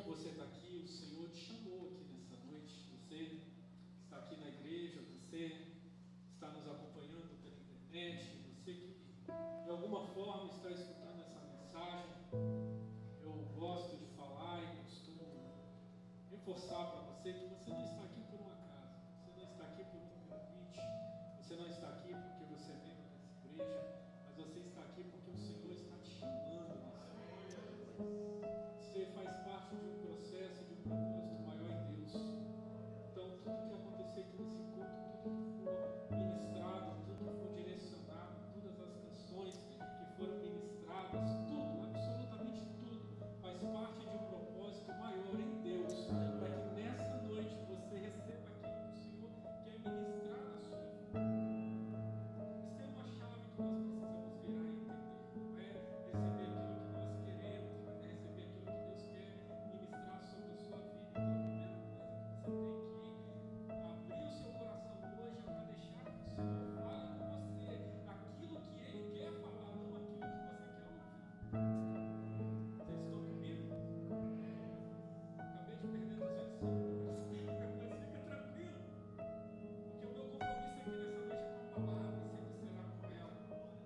você está aqui, o Senhor te chamou aqui nessa noite. Você está aqui na igreja, você está nos acompanhando pela internet, você que de alguma forma está escutando essa mensagem. Eu gosto de falar e costumo reforçar para você que você não está aqui por um acaso, você não está aqui por um convite, você não está aqui porque você é membro dessa igreja, mas você está aqui porque o Senhor está te chamando nessa noite. Você faz parte de um processo, de um propósito maior em Deus. Então, tudo que acontecer aqui nesse culto, tudo que for ministrado, tudo que for direcionado, todas as canções que foram ministradas, tudo, absolutamente tudo, faz parte de um propósito maior em Deus, para que nessa noite você receba aquilo que o Senhor quer ministrar na sua vida. Isso é uma chave que nós precisamos virar e entender. Não é receber aquilo que nós queremos, mas é receber aquilo que Deus quer ministrar sobre a sua vida. Então, a primeira coisa que você tem que abrir o seu coração hoje é para deixar que o Senhor fale com você aquilo que Ele quer falar, não aquilo que você quer ouvir. Vocês estão comigo? Acabei de perder 200 segundos, mas fica tranquilo, porque o meu compromisso aqui nessa noite é com a palavra,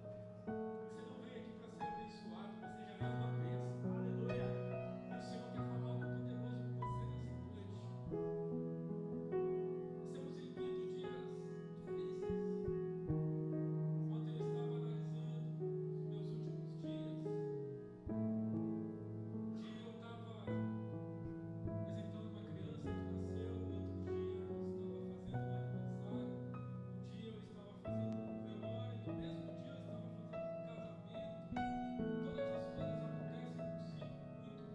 sempre será com ela. Você não veio aqui para ser abençoado, você já é uma bênção. Aleluia! E o Senhor quer falar algo poderoso com você nessa noite. Nós temos vivido dias difíceis. Ontem eu estava analisando os meus últimos dias. Um dia eu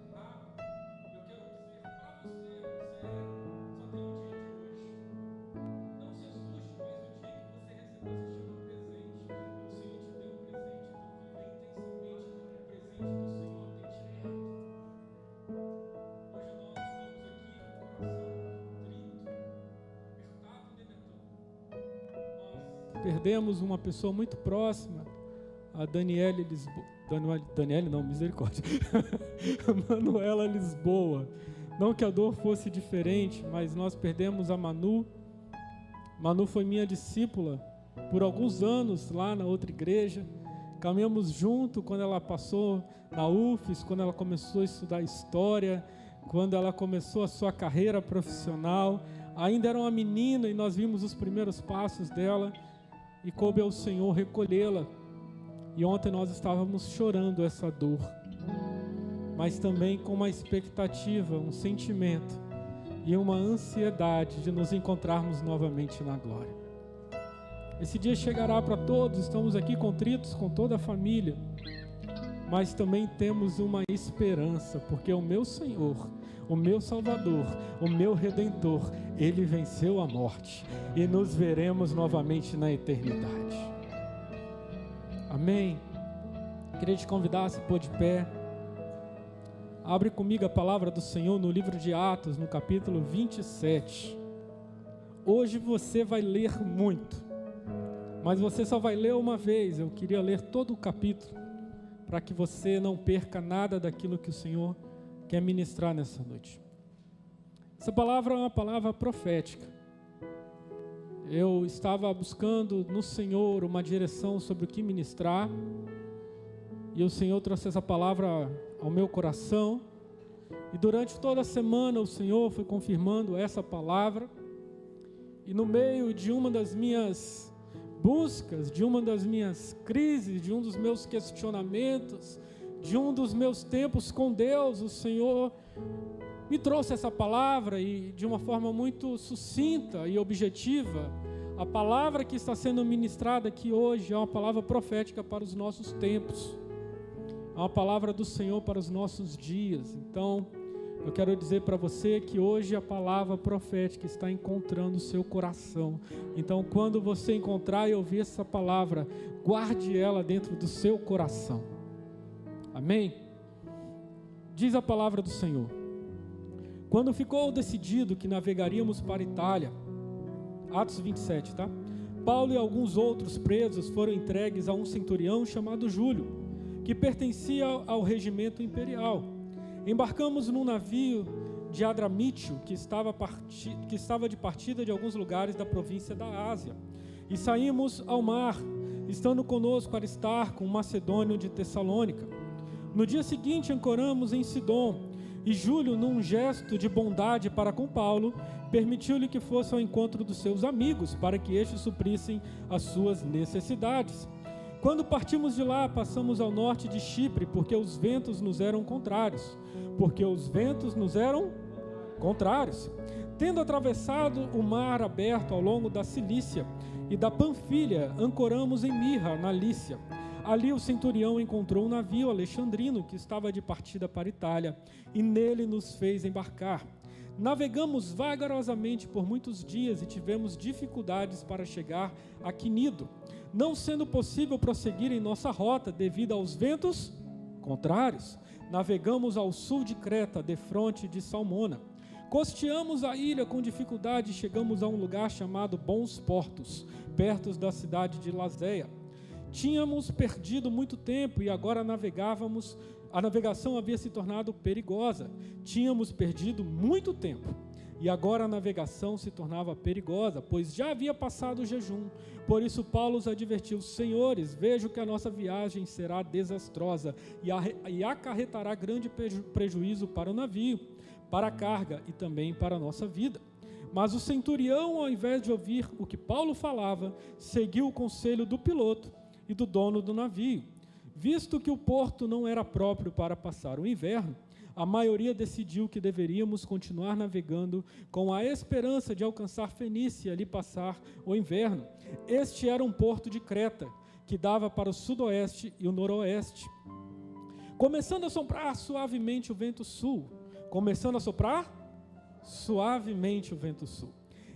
estava apresentando uma criança que nasceu, no outro dia eu estava fazendo um aniversário, um dia eu estava fazendo um velório, no mesmo dia eu estava fazendo um casamento. Todas as coisas acontecem num ciclo muito rápido. Eu quero dizer para você, só tem o dia de hoje. Não se assuste, mas o dia que você recebeu se chama presente. E o Senhor te deu um presente, então viva intensamente o presente que o Senhor tem te dado. Hoje nós estamos aqui com o coração contrito, apertado, né, Netão? Nós perdemos uma pessoa muito próxima, a Daniele Lisboa. Daniele não, misericórdia. Manuela Lisboa. Não que a dor fosse diferente, mas nós perdemos a Manu. Manu foi minha discípula por alguns anos lá na outra igreja. Caminhamos junto quando ela passou na UFES, quando ela começou a estudar história, quando ela começou a sua carreira profissional. Ainda era uma menina e nós vimos os primeiros passos dela e coube ao Senhor recolhê-la. E ontem nós estávamos chorando essa dor, mas também com uma expectativa, um sentimento e uma ansiedade de nos encontrarmos novamente na glória. Esse dia chegará para todos, estamos aqui contritos com toda a família, mas também temos uma esperança, porque o meu Senhor, o meu Salvador, o meu Redentor, Ele venceu a morte e nos veremos novamente na eternidade. Amém? Queria te convidar a se pôr de pé. Abre comigo a palavra do Senhor no livro de Atos, no capítulo 27. Hoje você vai ler muito, mas você só vai ler uma vez. Eu queria ler todo o capítulo, para que você não perca nada daquilo que o Senhor quer ministrar nessa noite. Essa palavra é uma palavra profética. Eu estava buscando no Senhor uma direção sobre o que ministrar, e o Senhor trouxe essa palavra ao meu coração, e durante toda a semana o Senhor foi confirmando essa palavra, e no meio de uma das minhas buscas, de uma das minhas crises, de um dos meus questionamentos, de um dos meus tempos com Deus, o Senhor me trouxe essa palavra e de uma forma muito sucinta e objetiva. A palavra que está sendo ministrada aqui hoje é uma palavra profética para os nossos tempos, é uma palavra do Senhor para os nossos dias. Então, eu quero dizer para você que hoje a palavra profética está encontrando o seu coração. Então, quando você encontrar e ouvir essa palavra, guarde ela dentro do seu coração. Amém? Diz a palavra do Senhor: quando ficou decidido que navegaríamos para a Itália, Atos 27, tá? Paulo e alguns outros presos foram entregues a um centurião chamado Júlio, que pertencia ao regimento imperial. Embarcamos num navio de Adramítio, que estava de partida de alguns lugares da província da Ásia, e saímos ao mar, estando conosco Aristarco, um macedônio de Tessalônica. No dia seguinte ancoramos em Sidom, e Júlio, num gesto de bondade para com Paulo, permitiu-lhe que fosse ao encontro dos seus amigos, para que estes suprissem as suas necessidades. Quando partimos de lá, passamos ao norte de Chipre, porque os ventos nos eram contrários. Tendo atravessado o mar aberto ao longo da Cilícia e da Panfilha, ancoramos em Mirra, na Lícia. Ali o centurião encontrou um navio alexandrino que estava de partida para a Itália, e nele nos fez embarcar. Navegamos vagarosamente por muitos dias e tivemos dificuldades para chegar a Quinido, não sendo possível prosseguir em nossa rota devido aos ventos contrários. Navegamos ao sul de Creta, defronte de Salmona. Costeamos a ilha com dificuldade e chegamos a um lugar chamado Bons Portos, perto da cidade de Lazéia. Tínhamos perdido muito tempo e agora navegávamos. A navegação havia se tornado perigosa. Tínhamos perdido muito tempo e agora a navegação se tornava perigosa, pois já havia passado o jejum. Por isso Paulo os advertiu: senhores, vejo que a nossa viagem será desastrosa e acarretará grande prejuízo para o navio, para a carga e também para a nossa vida. Mas o centurião, ao invés de ouvir o que Paulo falava, seguiu o conselho do piloto e do dono do navio. Visto que o porto não era próprio para passar o inverno, a maioria decidiu que deveríamos continuar navegando com a esperança de alcançar Fenícia e ali passar o inverno. Este era um porto de Creta, que dava para o sudoeste e o noroeste. Começando a soprar suavemente o vento sul.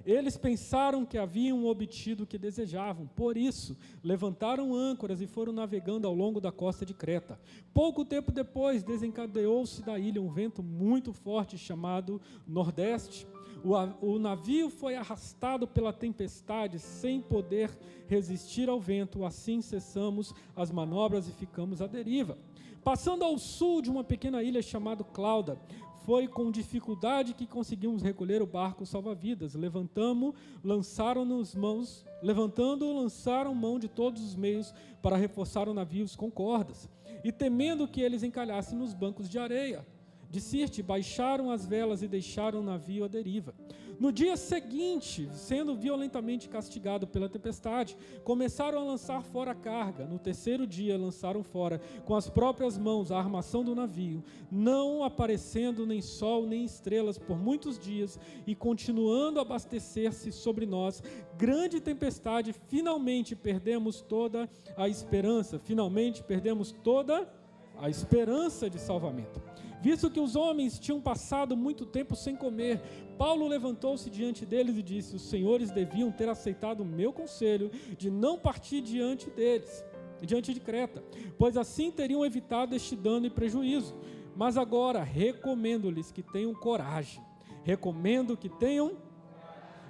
Eles pensaram que haviam obtido o que desejavam, por isso levantaram âncoras e foram navegando ao longo da costa de Creta. Pouco tempo depois desencadeou-se da ilha um vento muito forte chamado Nordeste. O navio foi arrastado pela tempestade sem poder resistir ao vento. Assim cessamos as manobras e ficamos à deriva. Passando ao sul de uma pequena ilha chamada Clauda, foi com dificuldade que conseguimos recolher o barco salva-vidas. Lançaram mão de todos os meios para reforçar o navio com cordas. E temendo que eles encalhassem nos bancos de areia de Sirte, baixaram as velas e deixaram o navio à deriva. No dia seguinte, sendo violentamente castigado pela tempestade, começaram a lançar fora a carga. No terceiro dia, lançaram fora com as próprias mãos a armação do navio, não aparecendo nem sol nem estrelas por muitos dias, e continuando a abastecer-se sobre nós grande tempestade. Finalmente perdemos toda a esperança de salvamento. Visto que os homens tinham passado muito tempo sem comer, Paulo levantou-se diante deles e disse: os senhores deviam ter aceitado o meu conselho de não partir diante de Creta, pois assim teriam evitado este dano e prejuízo. Mas agora recomendo-lhes que tenham coragem.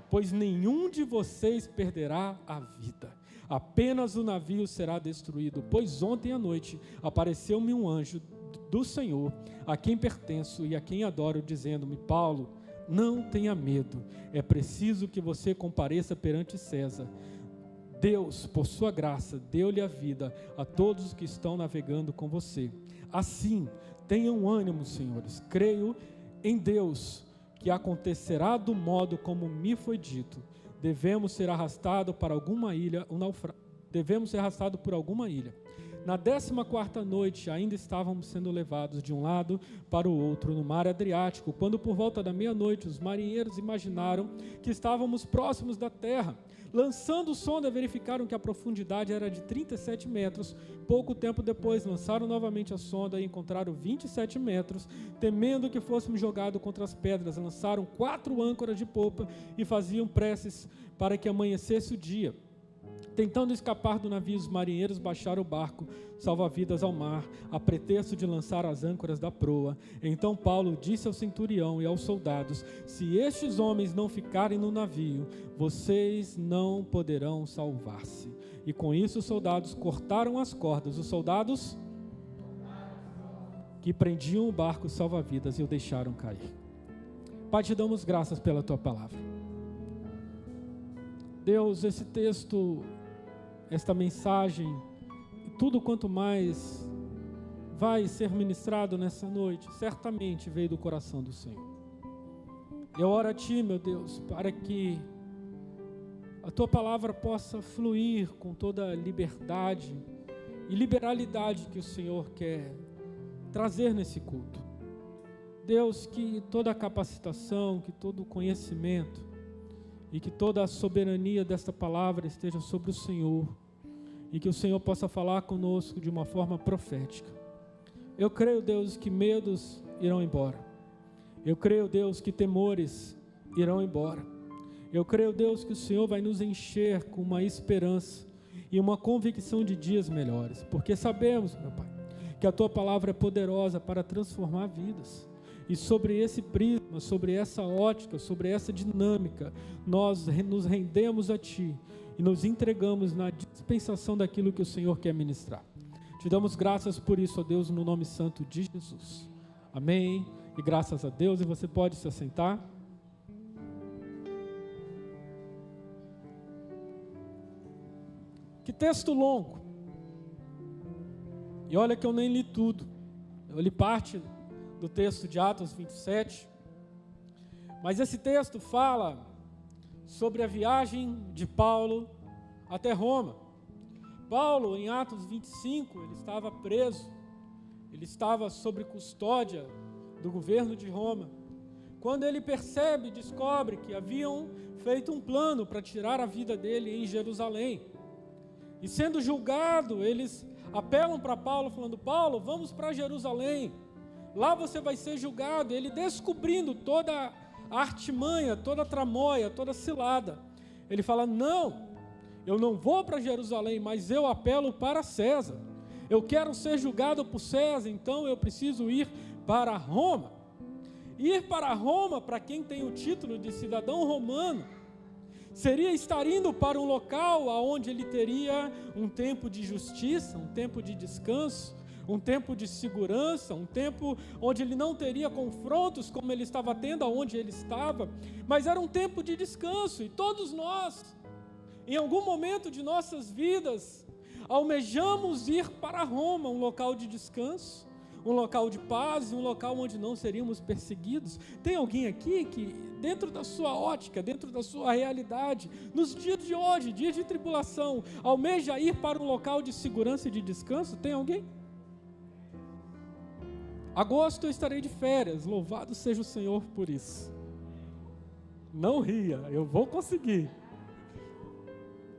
Pois nenhum de vocês perderá a vida. Apenas o navio será destruído, pois ontem à noite apareceu-me um anjo do Senhor, a quem pertenço e a quem adoro, dizendo-me: Paulo, não tenha medo, é preciso que você compareça perante César. Deus, por sua graça, deu-lhe a vida a todos os que estão navegando com você. Assim, tenham ânimo, senhores, creio em Deus, que acontecerá do modo como me foi dito. Devemos ser arrastados por alguma ilha. Na 14ª noite, ainda estávamos sendo levados de um lado para o outro no mar Adriático, quando por volta da meia-noite os marinheiros imaginaram que estávamos próximos da terra. Lançando sonda, verificaram que a profundidade era de 37 metros. Pouco tempo depois, lançaram novamente a sonda e encontraram 27 metros. Temendo que fôssemos jogados contra as pedras, lançaram 4 âncoras de popa e faziam preces para que amanhecesse o dia. Tentando escapar do navio, os marinheiros baixaram o barco salva-vidas ao mar, a pretexto de lançar as âncoras da proa. Então Paulo disse ao centurião e aos soldados: se estes homens não ficarem no navio, vocês não poderão salvar-se. E com isso os soldados cortaram as cordas. que prendiam o barco salva-vidas e o deixaram cair. Pai, te damos graças pela tua palavra. Deus, esse texto, esta mensagem, e tudo quanto mais vai ser ministrado nessa noite, certamente veio do coração do Senhor. Eu oro a Ti, meu Deus, para que a Tua palavra possa fluir com toda a liberdade e liberalidade que o Senhor quer trazer nesse culto. Deus, que toda a capacitação, que todo o conhecimento e que toda a soberania desta palavra esteja sobre o Senhor e que o Senhor possa falar conosco de uma forma profética. Eu creio, Deus, que medos irão embora. Eu creio, Deus, que temores irão embora. Eu creio, Deus, que o Senhor vai nos encher com uma esperança e uma convicção de dias melhores, porque sabemos, meu Pai, que a Tua palavra é poderosa para transformar vidas. E sobre esse prisma, sobre essa ótica, sobre essa dinâmica, nós nos rendemos a Ti e nos entregamos na dispensação daquilo que o Senhor quer ministrar. Te damos graças por isso, ó Deus, no nome santo de Jesus. Amém. E graças a Deus, e você pode se assentar. Que texto longo. E olha que eu nem li tudo. Eu li parte do texto de Atos 27. Mas esse texto fala sobre a viagem de Paulo até Roma. Paulo, em Atos 25, ele estava preso. Ele estava sob custódia do governo de Roma. Quando ele percebe, descobre que haviam feito um plano para tirar a vida dele em Jerusalém. E sendo julgado, eles apelam para Paulo, falando: Paulo, vamos para Jerusalém. Lá você vai ser julgado. Ele, descobrindo toda a artimanha, toda a tramóia, toda a cilada, ele fala: não, eu não vou para Jerusalém, mas eu apelo para César. Eu quero ser julgado por César, então eu preciso ir para Roma. Ir para Roma, para quem tem o título de cidadão romano, seria estar indo para um local onde ele teria um tempo de justiça, um tempo de descanso, um tempo de segurança, um tempo onde ele não teria confrontos como ele estava tendo aonde ele estava, mas era um tempo de descanso. E todos nós, em algum momento de nossas vidas, almejamos ir para Roma, um local de descanso, um local de paz, um local onde não seríamos perseguidos. Tem alguém aqui que, dentro da sua ótica, dentro da sua realidade, nos dias de hoje, dias de tribulação, almeja ir para um local de segurança e de descanso? Tem alguém? Agosto eu estarei de férias, louvado seja o Senhor por isso. Não ria, eu vou conseguir.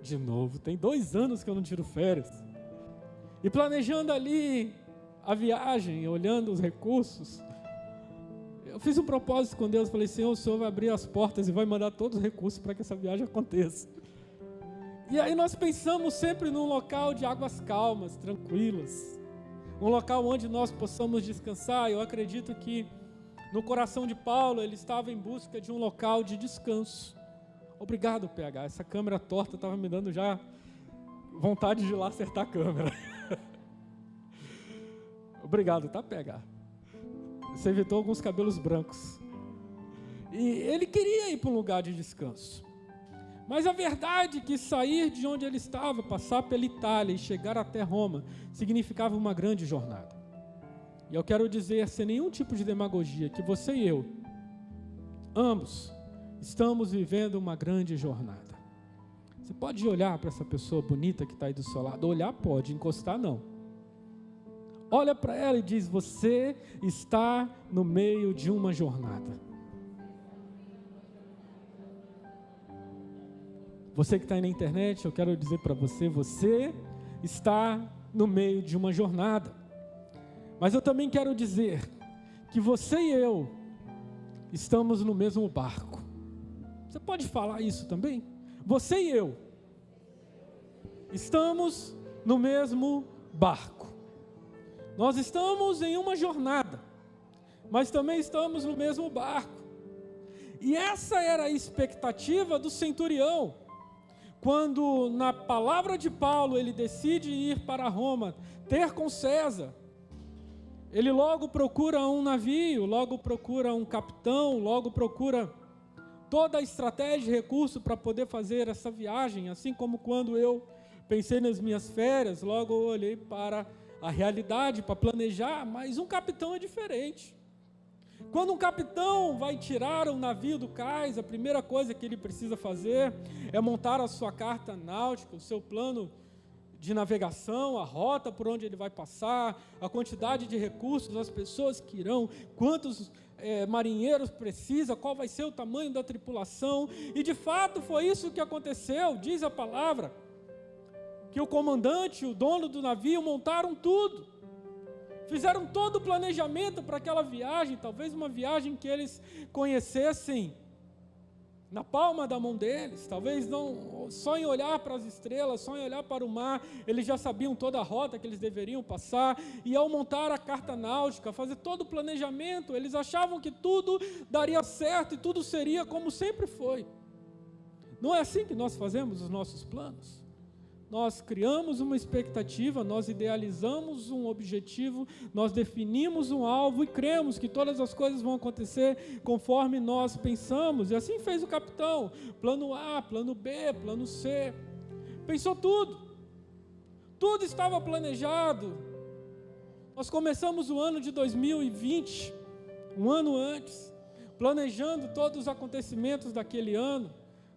De novo, tem 2 anos que eu não tiro férias. E planejando ali a viagem, olhando os recursos, eu fiz um propósito com Deus, falei: Senhor, o Senhor vai abrir as portas e vai mandar todos os recursos para que essa viagem aconteça. E aí nós pensamos sempre num local de águas calmas, tranquilas, um local onde nós possamos descansar. Eu acredito que no coração de Paulo ele estava em busca de um local de descanso. Obrigado, PH, essa câmera torta estava me dando já vontade de ir lá acertar a câmera. Obrigado, tá, PH? Você evitou alguns cabelos brancos. E ele queria ir para um lugar de descanso. Mas a verdade é que sair de onde ele estava, passar pela Itália e chegar até Roma, significava uma grande jornada. E eu quero dizer, sem nenhum tipo de demagogia, que você e eu, ambos, estamos vivendo uma grande jornada. Você pode olhar para essa pessoa bonita que está aí do seu lado. Olhar pode, encostar não. Olha para ela e diz: você está no meio de uma jornada. Você que está aí na internet, eu quero dizer para você: você está no meio de uma jornada. Mas eu também quero dizer que você e eu estamos no mesmo barco. Você pode falar isso também? Você e eu estamos no mesmo barco. Nós estamos em uma jornada, mas também estamos no mesmo barco. E essa era a expectativa do centurião, quando na palavra de Paulo ele decide ir para Roma, ter com César. Ele logo procura um navio, logo procura um capitão, logo procura toda a estratégia e recurso para poder fazer essa viagem. Assim como quando eu pensei nas minhas férias, logo eu olhei para a realidade, para planejar, mas um capitão é diferente. Quando um capitão vai tirar um navio do cais, a primeira coisa que ele precisa fazer é montar a sua carta náutica, o seu plano de navegação, a rota por onde ele vai passar, a quantidade de recursos, as pessoas que irão, quantos marinheiros precisa, qual vai ser o tamanho da tripulação. E de fato foi isso que aconteceu. Diz a palavra que o comandante, o dono do navio montaram tudo, fizeram todo o planejamento para aquela viagem, talvez uma viagem que eles conhecessem na palma da mão deles, talvez não só em olhar para as estrelas, só em olhar para o mar, eles já sabiam toda a rota que eles deveriam passar. E ao montar a carta náutica, fazer todo o planejamento, eles achavam que tudo daria certo e tudo seria como sempre foi. Não é assim que nós fazemos os nossos planos? Nós criamos uma expectativa, nós idealizamos um objetivo, nós definimos um alvo e cremos que todas as coisas vão acontecer conforme nós pensamos. E assim fez o capitão. Plano A, plano B, plano C. Pensou tudo. Tudo estava planejado. Nós começamos o ano de 2020, um ano antes, planejando todos os acontecimentos daquele ano.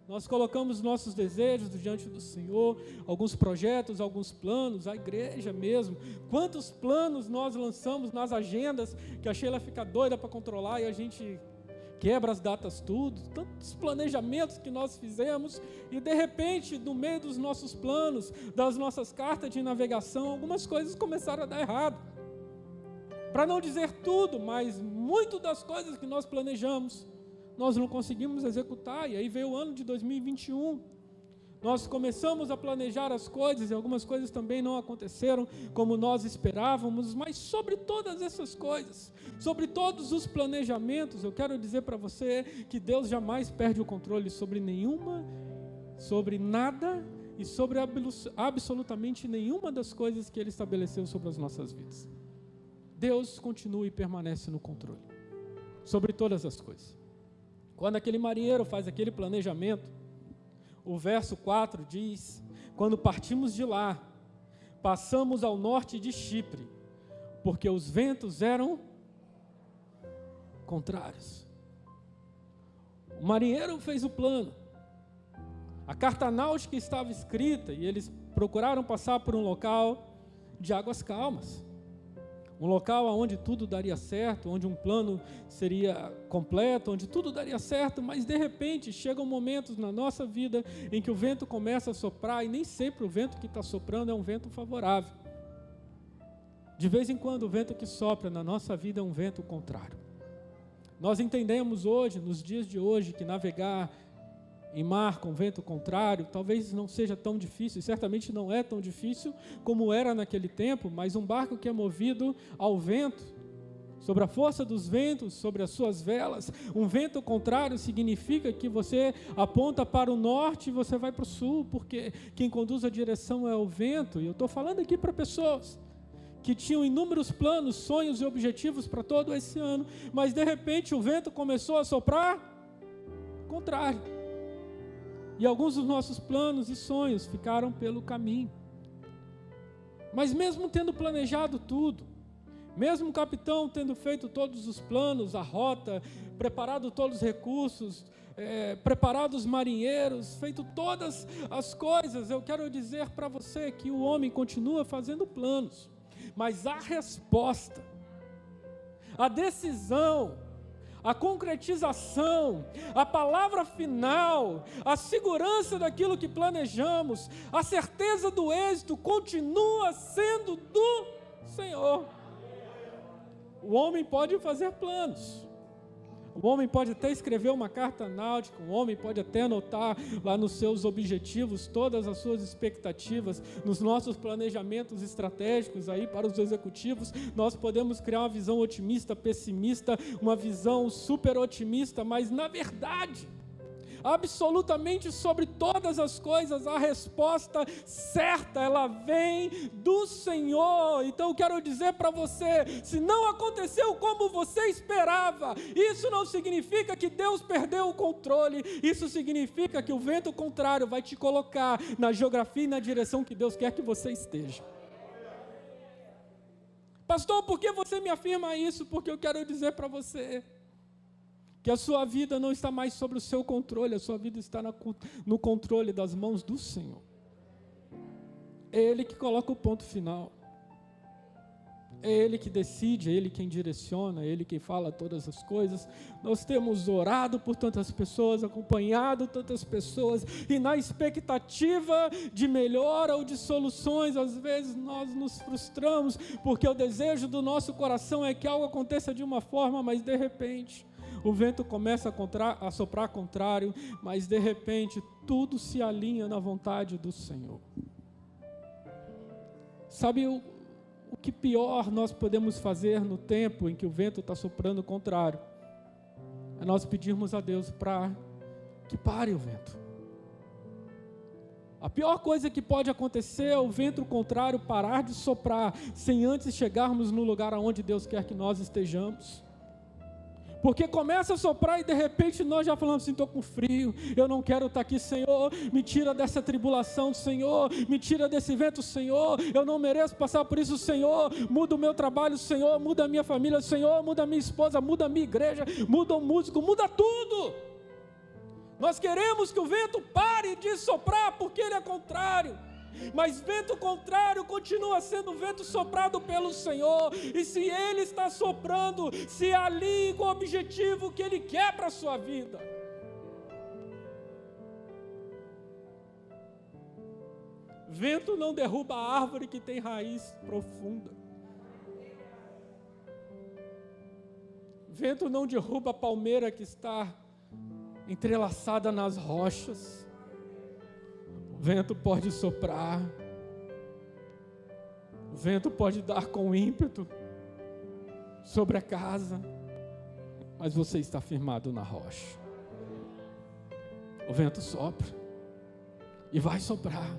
Nós colocamos nossos desejos diante do Senhor, alguns projetos, alguns planos, a igreja mesmo. Quantos planos nós lançamos nas agendas, que a Sheila fica doida para controlar e a gente quebra as datas tudo. Tantos planejamentos que nós fizemos e de repente, no meio dos nossos planos, das nossas cartas de navegação, algumas coisas começaram a dar errado. Para não dizer tudo, mas muito das coisas que nós planejamos, nós não conseguimos executar. E aí veio o ano de 2021, nós começamos a planejar as coisas e algumas coisas também não aconteceram como nós esperávamos. Mas sobre todas essas coisas, sobre todos os planejamentos, eu quero dizer para você que Deus jamais perde o controle sobre nada e sobre absolutamente nenhuma das coisas que Ele estabeleceu sobre as nossas vidas. Deus continua e permanece no controle sobre todas as coisas. Quando aquele marinheiro faz aquele planejamento, o verso 4 diz: quando partimos de lá, passamos ao norte de Chipre, porque os ventos eram contrários. O marinheiro fez o plano, a carta náutica estava escrita e eles procuraram passar por um local de águas calmas. Um local onde tudo daria certo, onde um plano seria completo, onde tudo daria certo, mas de repente chegam momentos na nossa vida em que o vento começa a soprar e nem sempre o vento que está soprando é um vento favorável. De vez em quando o vento que sopra na nossa vida é um vento contrário. Nós entendemos hoje, nos dias de hoje, que navegar em mar com vento contrário talvez não seja tão difícil, certamente não é tão difícil como era naquele tempo, mas um barco que é movido ao vento, sobre a força dos ventos, sobre as suas velas, um vento contrário significa que você aponta para o norte e você vai para o sul, porque quem conduz a direção é o vento. E eu estou falando aqui para pessoas que tinham inúmeros planos, sonhos e objetivos para todo esse ano, mas de repente o vento começou a soprar contrário. E alguns dos nossos planos e sonhos ficaram pelo caminho. Mas mesmo tendo planejado tudo, mesmo o capitão tendo feito todos os planos, a rota, preparado todos os recursos, preparado os marinheiros, feito todas as coisas, eu quero dizer para você que o homem continua fazendo planos, mas a resposta, a decisão, a concretização, a palavra final, a segurança daquilo que planejamos, a certeza do êxito continua sendo do Senhor. O homem pode fazer planos, o homem pode até escrever uma carta náutica, o homem pode até anotar lá nos seus objetivos todas as suas expectativas, nos nossos planejamentos estratégicos aí para os executivos, nós podemos criar uma visão otimista, pessimista, uma visão super otimista, mas na verdade, absolutamente sobre todas as coisas, a resposta certa, ela vem do Senhor. Então eu quero dizer para você, se não aconteceu como você esperava, isso não significa que Deus perdeu o controle, isso significa que o vento contrário vai te colocar na geografia e na direção que Deus quer que você esteja. Pastor, por que você me afirma isso? Porque eu quero dizer para você que a sua vida não está mais sobre o seu controle, a sua vida está no controle das mãos do Senhor. É Ele que coloca o ponto final. É Ele que decide, é Ele quem direciona, é Ele quem fala todas as coisas. Nós temos orado por tantas pessoas, acompanhado tantas pessoas, e na expectativa de melhora ou de soluções, às vezes nós nos frustramos, porque o desejo do nosso coração é que algo aconteça de uma forma, mas de repente o vento começa a soprar contrário, mas de repente tudo se alinha na vontade do Senhor. Sabe o que pior nós podemos fazer no tempo em que o vento está soprando contrário? É nós pedirmos a Deus para que pare o vento. A pior coisa que pode acontecer é o vento contrário parar de soprar, sem antes chegarmos no lugar aonde Deus quer que nós estejamos. Porque começa a soprar e de repente nós já falamos assim, estou com frio, eu não quero estar aqui, Senhor, me tira dessa tribulação, Senhor, me tira desse vento, Senhor, eu não mereço passar por isso, Senhor, muda o meu trabalho, Senhor, muda a minha família, Senhor, muda a minha esposa, muda a minha igreja, muda o músico, muda tudo. Nós queremos que o vento pare de soprar porque ele é contrário. Mas vento contrário continua sendo vento soprado pelo Senhor, e se Ele está soprando, se alinhe com o objetivo que Ele quer para a sua vida. Vento não derruba a árvore que tem raiz profunda. Vento não derruba a palmeira que está entrelaçada nas rochas. O vento pode soprar, o vento pode dar com ímpeto sobre a casa, mas você está firmado na rocha. O vento sopra, e vai soprar,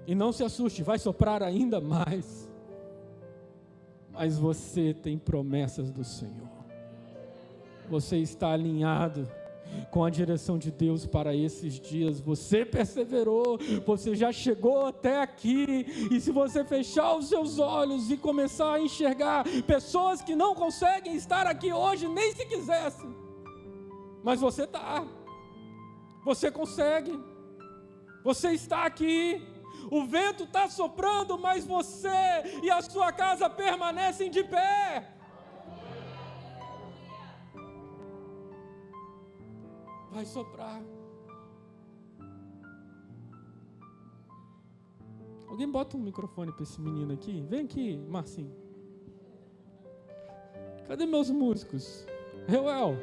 e não se assuste, vai soprar ainda mais, mas você tem promessas do Senhor, você está alinhado com a direção de Deus para esses dias. Você perseverou, você já chegou até aqui, e se você fechar os seus olhos e começar a enxergar pessoas que não conseguem estar aqui hoje, nem se quisessem, mas você está, você consegue, você está aqui, o vento está soprando, mas você e a sua casa permanecem de pé. Vai soprar. Alguém bota um microfone para esse menino aqui? Vem aqui, Marcinho. Cadê meus músicos? Reuel.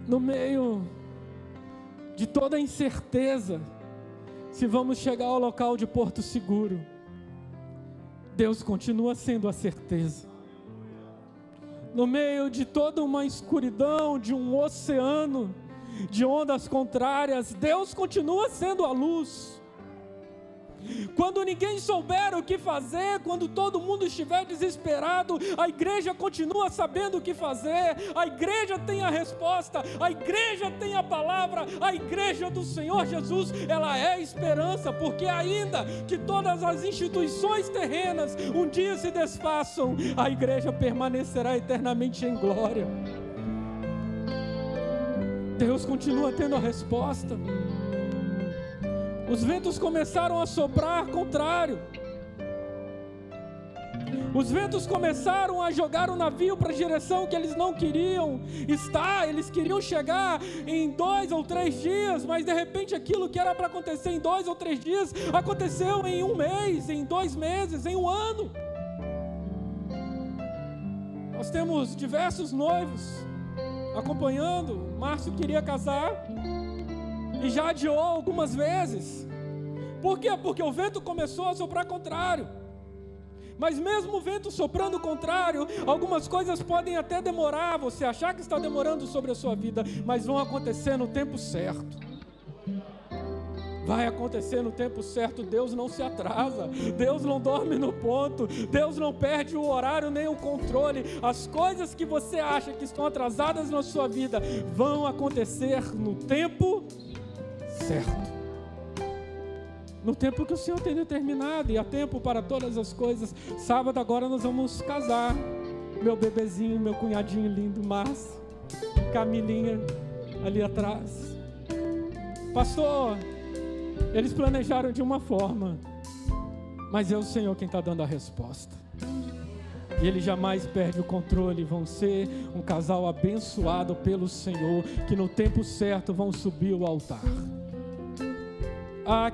No meio de toda a incerteza, se vamos chegar ao local de Porto Seguro, Deus continua sendo a certeza. No meio de toda uma escuridão, de um oceano, de ondas contrárias, Deus continua sendo a luz. Quando ninguém souber o que fazer, quando todo mundo estiver desesperado, a igreja continua sabendo o que fazer, a igreja tem a resposta, a igreja tem a palavra, a igreja do Senhor Jesus, ela é esperança, porque ainda que todas as instituições terrenas um dia se desfaçam, a igreja permanecerá eternamente em glória. Deus continua tendo a resposta. Os ventos começaram a soprar contrário. Os ventos começaram a jogar o navio para a direção que eles não queriam estar. Eles queriam chegar em 2 ou 3 dias, mas de repente aquilo que era para acontecer em 2 ou 3 dias, aconteceu em 1 mês, em 2 meses, em 1 ano. Nós temos diversos noivos acompanhando. Márcio queria casar e já adiou algumas vezes. Por quê? Porque o vento começou a soprar contrário. Mas mesmo o vento soprando contrário, algumas coisas podem até demorar, você achar que está demorando sobre a sua vida, mas vão acontecer no tempo certo. Vai acontecer no tempo certo. Deus não se atrasa, Deus não dorme no ponto, Deus não perde o horário nem o controle. As coisas que você acha que estão atrasadas na sua vida vão acontecer no tempo certo, no tempo que o Senhor tem determinado, e há tempo para todas as coisas. Sábado agora nós vamos casar, meu bebezinho, meu cunhadinho lindo, Márcio, Camilinha ali atrás. Pastor, eles planejaram de uma forma, mas é o Senhor quem está dando a resposta. E Ele jamais perde o controle. Vão ser um casal abençoado pelo Senhor, que no tempo certo vão subir o altar.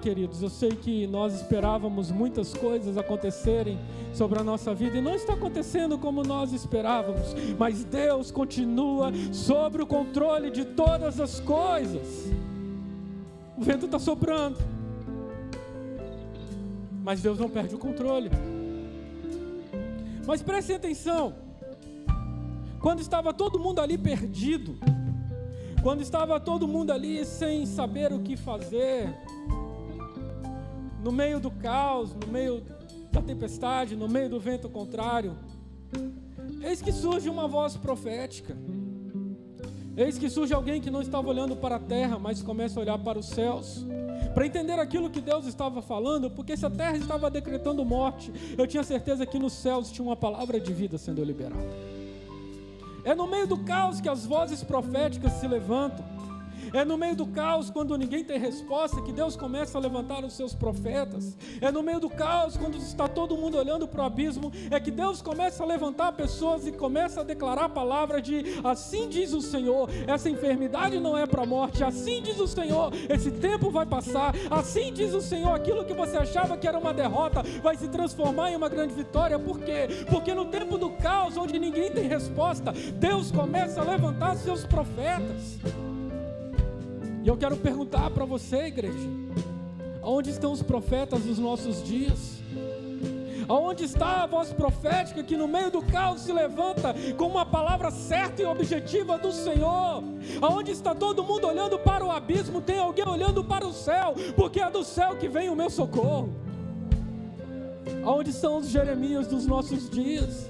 Queridos, eu sei que nós esperávamos muitas coisas acontecerem sobre a nossa vida, e não está acontecendo como nós esperávamos, mas Deus continua sobre o controle de todas as coisas. O vento está soprando, mas Deus não perde o controle. Mas prestem atenção, quando estava todo mundo ali perdido, quando estava todo mundo ali sem saber o que fazer, no meio do caos, no meio da tempestade, no meio do vento contrário, eis que surge uma voz profética. Eis que surge alguém que não estava olhando para a terra, mas começa a olhar para os céus, para entender aquilo que Deus estava falando, porque se a terra estava decretando morte, eu tinha certeza que nos céus tinha uma palavra de vida sendo liberada. É no meio do caos que as vozes proféticas se levantam. É no meio do caos, quando ninguém tem resposta, que Deus começa a levantar os seus profetas. É no meio do caos, quando está todo mundo olhando para o abismo, é que Deus começa a levantar pessoas e começa a declarar a palavra de: assim diz o Senhor, essa enfermidade não é para a morte, assim diz o Senhor, esse tempo vai passar, assim diz o Senhor, aquilo que você achava que era uma derrota vai se transformar em uma grande vitória. Por quê? Porque no tempo do caos, onde ninguém tem resposta, Deus começa a levantar seus profetas. E eu quero perguntar para você, igreja, aonde estão os profetas dos nossos dias? Aonde está a voz profética que no meio do caos se levanta com uma palavra certa e objetiva do Senhor? Aonde está todo mundo olhando para o abismo? Tem alguém olhando para o céu, porque é do céu que vem o meu socorro. Aonde estão os Jeremias dos nossos dias?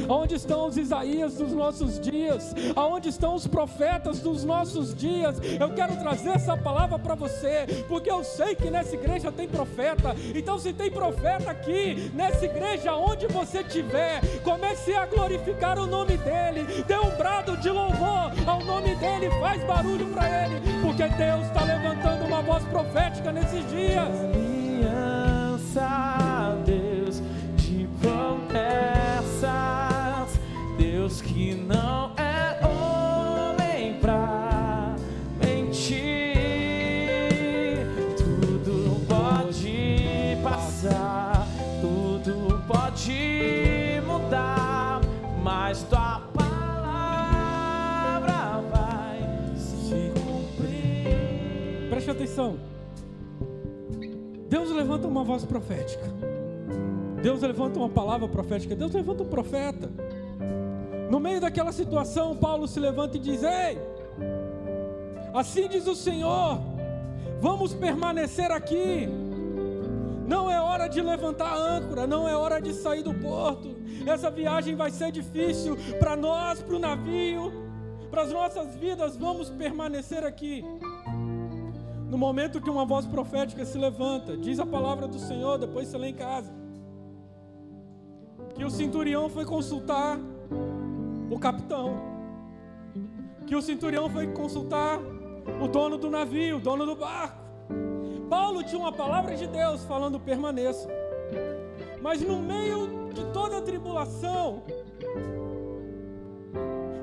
Aonde estão os Isaías dos nossos dias? Aonde estão os profetas dos nossos dias? Eu quero trazer essa palavra para você, porque eu sei que nessa igreja tem profeta. Então, se tem profeta aqui nessa igreja, onde você estiver, comece a glorificar o nome dele, dê um brado de louvor ao nome dele, faz barulho para ele, porque Deus está levantando uma voz profética nesses dias. Aliança, Deus de promessa, Deus que não é homem pra mentir. Tudo pode passar, tudo pode mudar, mas tua palavra vai se cumprir. Preste atenção. Deus levanta uma voz profética, Deus levanta uma palavra profética, Deus levanta um profeta. No meio daquela situação, Paulo se levanta e diz: ei, assim diz o Senhor, vamos permanecer aqui. Não é hora de levantar a âncora, não é hora de sair do porto. Essa viagem vai ser difícil para nós, para o navio, para as nossas vidas. Vamos permanecer aqui. No momento que uma voz profética se levanta, diz a palavra do Senhor, depois você lê em casa, que o centurião foi consultar o capitão, que o centurião foi consultar o dono do navio, o dono do barco. Paulo tinha uma palavra de Deus falando: permaneça. Mas no meio de toda a tribulação,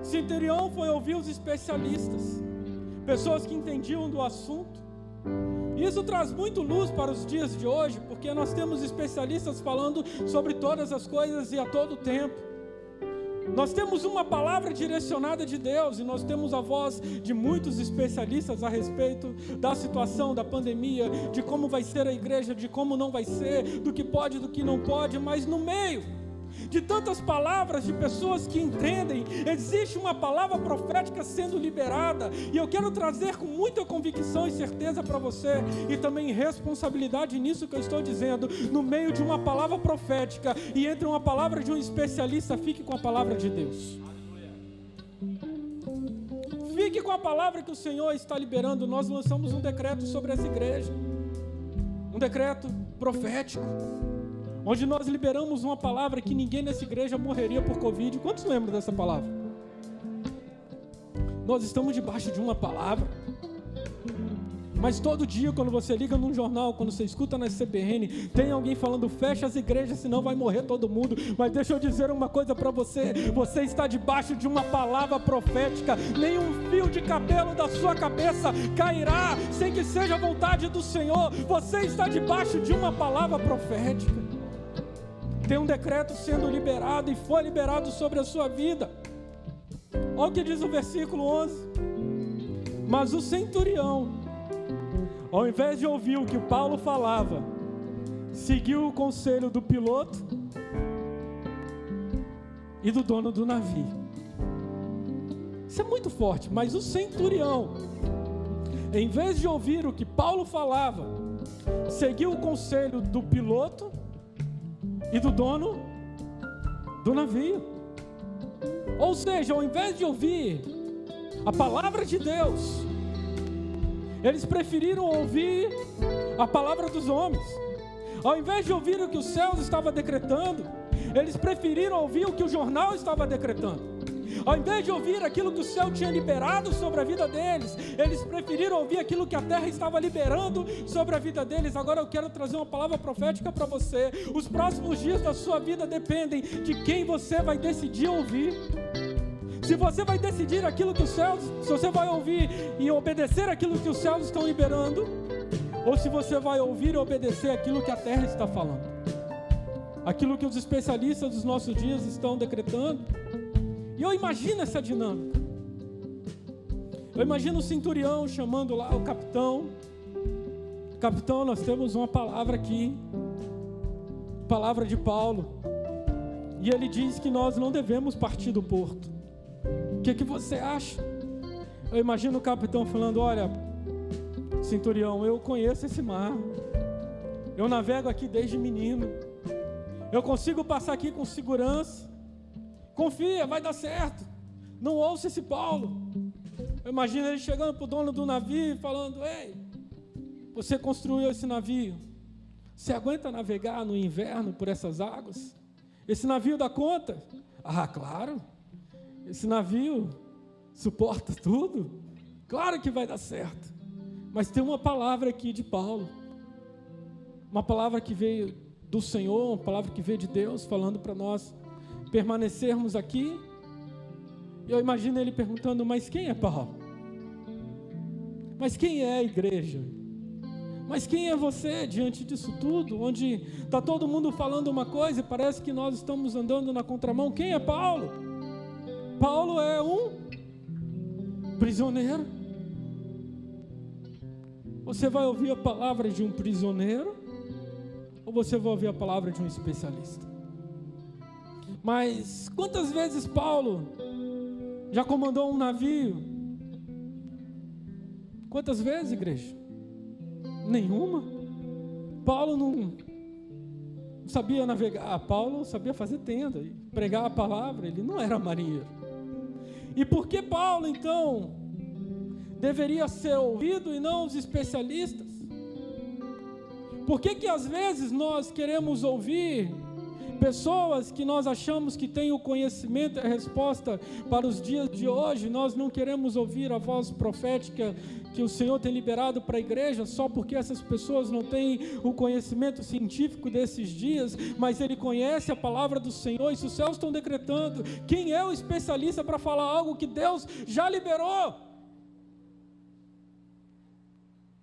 o centurião foi ouvir os especialistas, pessoas que entendiam do assunto. Isso traz muito luz para os dias de hoje, porque nós temos especialistas falando sobre todas as coisas e a todo tempo. Nós temos uma palavra direcionada de Deus e nós temos a voz de muitos especialistas a respeito da situação, da pandemia, de como vai ser a igreja, de como não vai ser, do que pode, do que não pode, mas no meio de tantas palavras de pessoas que entendem, existe uma palavra profética sendo liberada, e eu quero trazer com muita convicção e certeza para você, e também responsabilidade nisso que eu estou dizendo, no meio de uma palavra profética e entre uma palavra de um especialista, fique com a palavra de Deus. Fique com a palavra que o Senhor está liberando. Nós lançamos um decreto sobre essa igreja, um decreto profético, onde nós liberamos uma palavra que ninguém nessa igreja morreria por Covid. Quantos lembram dessa palavra? Nós estamos debaixo de uma palavra. Mas todo dia, quando você liga num jornal, quando você escuta na CBN, tem alguém falando, fecha as igrejas, senão vai morrer todo mundo. Mas deixa eu dizer uma coisa para você, você está debaixo de uma palavra profética, nenhum fio de cabelo da sua cabeça cairá, sem que seja a vontade do Senhor. Você está debaixo de uma palavra profética. Tem um decreto sendo liberado e foi liberado sobre a sua vida. Olha o que diz o versículo 11. Mas o centurião, ao invés de ouvir o que Paulo falava, seguiu o conselho do piloto e do dono do navio. Isso é muito forte. Mas o centurião, em vez de ouvir o que Paulo falava, seguiu o conselho do piloto e do dono do navio. Ou seja, ao invés de ouvir a palavra de Deus, eles preferiram ouvir a palavra dos homens. Ao invés de ouvir o que os céus estavam decretando, eles preferiram ouvir o que o jornal estava decretando. Ao invés de ouvir aquilo que o céu tinha liberado sobre a vida deles, eles preferiram ouvir aquilo que a terra estava liberando sobre a vida deles. Agora eu quero trazer uma palavra profética para você. Os próximos dias da sua vida dependem de quem você vai decidir ouvir. Se você vai decidir aquilo que os céus, se você vai ouvir e obedecer aquilo que os céus estão liberando, ou se você vai ouvir e obedecer aquilo que a terra está falando, aquilo que os especialistas dos nossos dias estão decretando. E eu imagino essa dinâmica. Eu imagino o centurião chamando lá o capitão. Capitão, nós temos uma palavra aqui, palavra de Paulo, e ele diz que nós não devemos partir do porto. O que você acha? Eu imagino o capitão falando, olha, centurião, eu conheço esse mar, eu navego aqui desde menino, eu consigo passar aqui com segurança. Confia, vai dar certo. Não ouça esse Paulo. Eu imagino ele chegando para o dono do navio e falando, ei, você construiu esse navio, você aguenta navegar no inverno por essas águas? Esse navio dá conta? Ah, claro. Esse navio suporta tudo. Claro que vai dar certo. Mas tem uma palavra aqui de Paulo, uma palavra que veio do Senhor, uma palavra que veio de Deus, falando para nós permanecermos aqui. Eu imagino ele perguntando, mas quem é Paulo? Mas quem é a igreja? Mas quem é você diante disso tudo, onde está todo mundo falando uma coisa e parece que nós estamos andando na contramão? Quem é Paulo? Paulo é um prisioneiro. Você vai ouvir a palavra de um prisioneiro ou você vai ouvir a palavra de um especialista? Mas quantas vezes Paulo já comandou um navio? Quantas vezes, igreja? Nenhuma. Paulo não sabia navegar. Paulo sabia fazer tenda e pregar a palavra. Ele não era marinheiro. E por que Paulo, então, deveria ser ouvido e não os especialistas? Por que às vezes nós queremos ouvir pessoas que nós achamos que têm o conhecimento e a resposta para os dias de hoje? Nós não queremos ouvir a voz profética que o Senhor tem liberado para a igreja, só porque essas pessoas não têm o conhecimento científico desses dias, mas ele conhece a palavra do Senhor. E se os céus estão decretando, quem é o especialista para falar algo que Deus já liberou?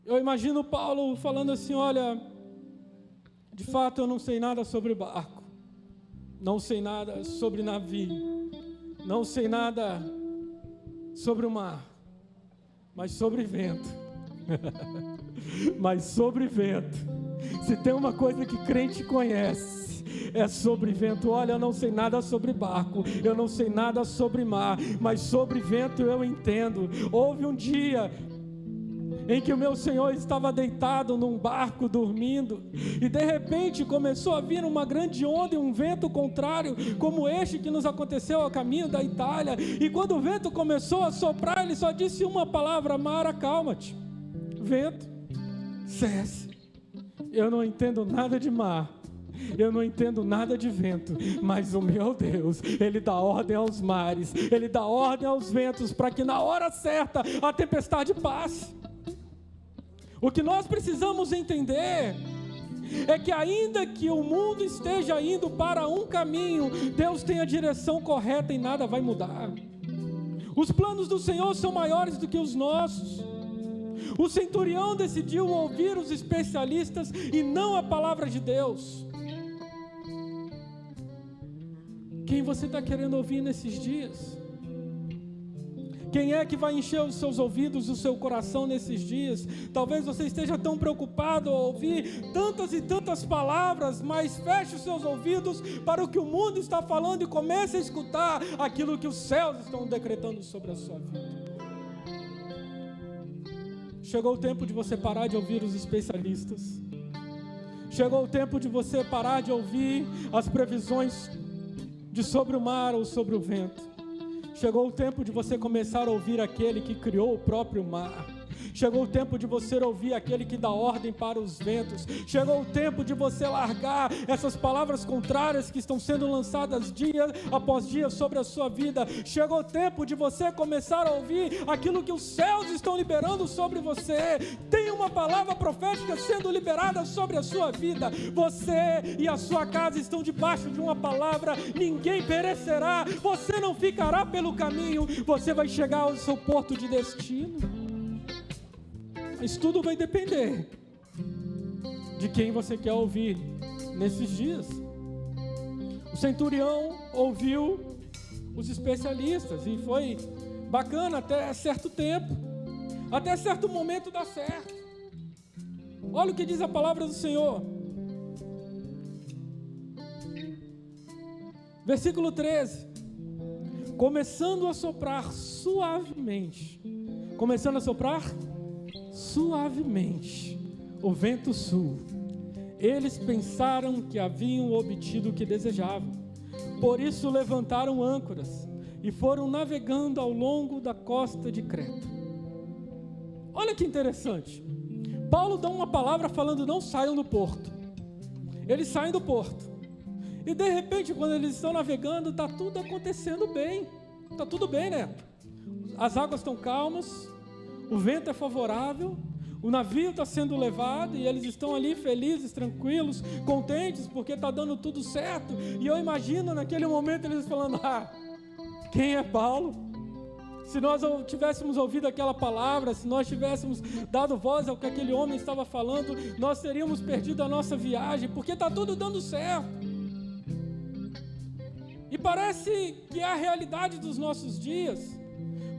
Eu imagino Paulo falando assim, olha, de fato eu não sei nada sobre barco, não sei nada sobre navio, Não sei nada sobre o mar, mas sobre vento. Mas sobre vento. Se tem uma coisa que crente conhece, é sobre vento. Olha, eu não sei nada sobre barco, eu não sei nada sobre mar, mas sobre vento eu entendo. Houve um dia em que o meu Senhor estava deitado num barco dormindo, e de repente começou a vir uma grande onda e um vento contrário, como este que nos aconteceu ao caminho da Itália. E quando o vento começou a soprar, ele só disse uma palavra: mar, acalma-te. Vento, cesse. Eu não entendo nada de mar, eu não entendo nada de vento, mas o meu Deus, Ele dá ordem aos mares, Ele dá ordem aos ventos, para que na hora certa a tempestade passe. O que nós precisamos entender é que ainda que o mundo esteja indo para um caminho, Deus tem a direção correta e nada vai mudar. Os planos do Senhor são maiores do que os nossos. O centurião decidiu ouvir os especialistas e não a palavra de Deus. Quem você está querendo ouvir nesses dias? Quem é que vai encher os seus ouvidos, o seu coração nesses dias? Talvez você esteja tão preocupado a ouvir tantas e tantas palavras, mas feche os seus ouvidos para o que o mundo está falando e comece a escutar aquilo que os céus estão decretando sobre a sua vida. Chegou o tempo de você parar de ouvir os especialistas. Chegou o tempo de você parar de ouvir as previsões de sobre o mar ou sobre o vento. Chegou o tempo de você começar a ouvir aquele que criou o próprio mar. Chegou o tempo de você ouvir aquele que dá ordem para os ventos. Chegou o tempo de você largar essas palavras contrárias que estão sendo lançadas dia após dia sobre a sua vida. Chegou o tempo de você começar a ouvir aquilo que os céus estão liberando sobre você. Tem uma palavra profética sendo liberada sobre a sua vida. Você e a sua casa estão debaixo de uma palavra. Ninguém perecerá. Você não ficará pelo caminho. Você vai chegar ao seu porto de destino. Mas tudo vai depender de quem você quer ouvir nesses dias. O centurião ouviu os especialistas e foi bacana até certo tempo, até certo momento dá certo. Olha o que diz a palavra do Senhor. Versículo 13. Começando a soprar suavemente. Começando a soprar suavemente o vento sul. Eles pensaram que haviam obtido o que desejavam. Por isso levantaram âncoras e foram navegando ao longo da costa de Creta. Olha que interessante. Paulo dá uma palavra falando: não saiam do porto. Eles saem do porto. E de repente, quando eles estão navegando, está tudo acontecendo bem. Está tudo bem, né? As águas estão calmas, o vento é favorável, o navio está sendo levado e eles estão ali felizes, tranquilos, contentes, porque está dando tudo certo. E eu imagino naquele momento eles falando: quem é Paulo? Se nós tivéssemos ouvido aquela palavra, se nós tivéssemos dado voz ao que aquele homem estava falando, nós teríamos perdido a nossa viagem, porque está tudo dando certo. E parece que é a realidade dos nossos dias.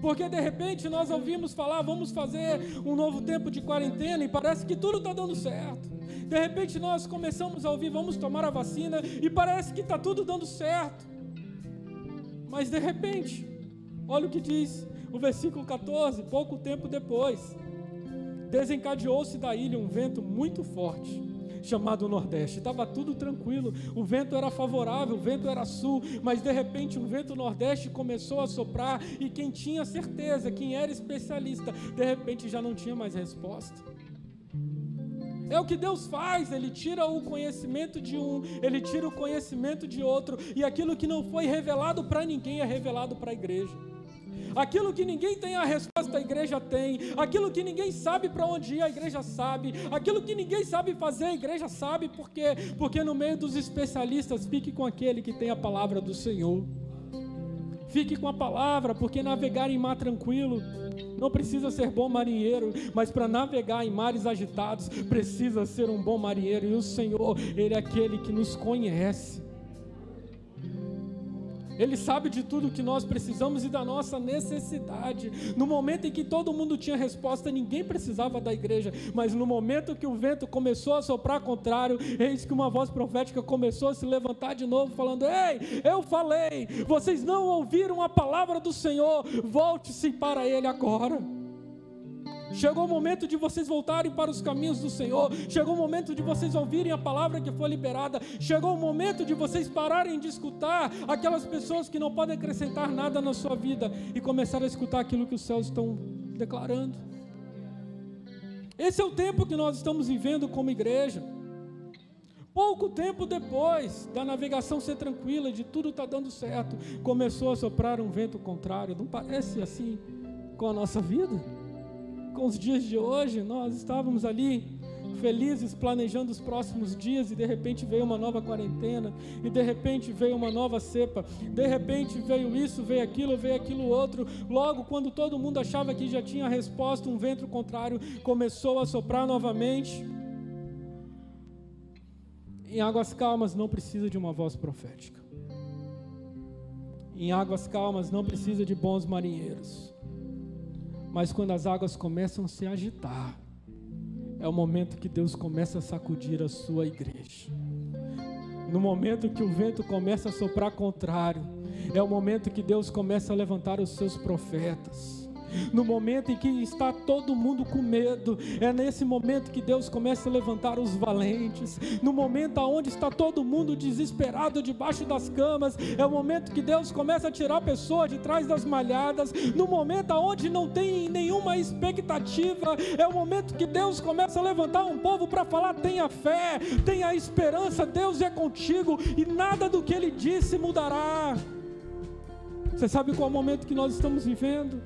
Porque de repente nós ouvimos falar: vamos fazer um novo tempo de quarentena, e parece que tudo está dando certo. De repente nós começamos a ouvir: vamos tomar a vacina, e parece que está tudo dando certo. Mas de repente, olha o que diz o versículo 14: pouco tempo depois, desencadeou-se da ilha um vento muito forte, chamado Nordeste. Estava tudo tranquilo, o vento era favorável, o vento era sul, mas de repente um vento Nordeste começou a soprar, e quem tinha certeza, quem era especialista, de repente já não tinha mais resposta. É o que Deus faz, Ele tira o conhecimento de um, Ele tira o conhecimento de outro, e aquilo que não foi revelado para ninguém é revelado para a igreja. Aquilo que ninguém tem a resposta, a igreja tem. Aquilo que ninguém sabe para onde ir, a igreja sabe. Aquilo que ninguém sabe fazer, a igreja sabe. Por quê? Porque no meio dos especialistas, fique com aquele que tem a palavra do Senhor. Fique com a palavra, porque navegar em mar tranquilo não precisa ser bom marinheiro, mas para navegar em mares agitados precisa ser um bom marinheiro. E o Senhor, Ele é aquele que nos conhece. Ele sabe de tudo que nós precisamos e da nossa necessidade. No momento em que todo mundo tinha resposta, ninguém precisava da igreja. Mas no momento que o vento começou a soprar contrário, eis que uma voz profética começou a se levantar de novo, falando: ei, eu falei, vocês não ouviram a palavra do Senhor, volte-se para Ele agora. Chegou o momento de vocês voltarem para os caminhos do Senhor. Chegou o momento de vocês ouvirem a palavra que foi liberada. Chegou o momento de vocês pararem de escutar aquelas pessoas que não podem acrescentar nada na sua vida e começar a escutar aquilo que os céus estão declarando. Esse é o tempo que nós estamos vivendo como igreja. Pouco tempo depois da navegação ser tranquila, de tudo estar dando certo, começou a soprar um vento contrário. Não parece assim com a nossa vida? Com os dias de hoje, nós estávamos ali felizes, planejando os próximos dias, e de repente veio uma nova quarentena, e de repente veio uma nova cepa, de repente veio isso, veio aquilo outro. Logo, quando todo mundo achava que já tinha a resposta, um vento contrário começou a soprar novamente. Em águas calmas não precisa de uma voz profética. Em águas calmas não precisa de bons marinheiros. Mas quando as águas começam a se agitar, é o momento que Deus começa a sacudir a sua igreja. No momento que o vento começa a soprar contrário, é o momento que Deus começa a levantar os seus profetas. No momento em que está todo mundo com medo, é nesse momento que Deus começa a levantar os valentes. No momento onde está todo mundo desesperado debaixo das camas, é o momento que Deus começa a tirar a pessoa de trás das malhadas. No momento onde não tem nenhuma expectativa, é o momento que Deus começa a levantar um povo para falar: tenha fé, tenha esperança, Deus é contigo e nada do que Ele disse mudará. Você sabe qual é o momento que nós estamos vivendo?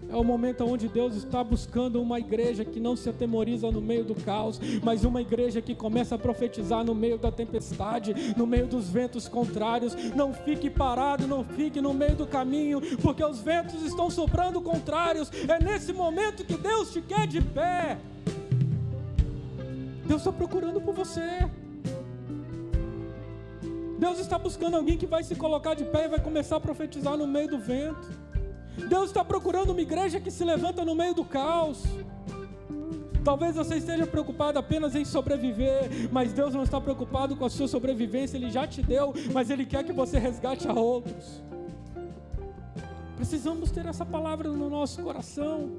É o momento onde Deus está buscando uma igreja que não se atemoriza no meio do caos, mas uma igreja que começa a profetizar no meio da tempestade, no meio dos ventos contrários. Não fique parado, não fique no meio do caminho, porque os ventos estão soprando contrários. É nesse momento que Deus te quer de pé. Deus está procurando por você. Deus está buscando alguém que vai se colocar de pé e vai começar a profetizar no meio do vento. Deus está procurando uma igreja que se levanta no meio do caos. Talvez você esteja preocupado apenas em sobreviver, mas Deus não está preocupado com a sua sobrevivência. Ele já te deu, mas Ele quer que você resgate a outros. Precisamos ter essa palavra no nosso coração.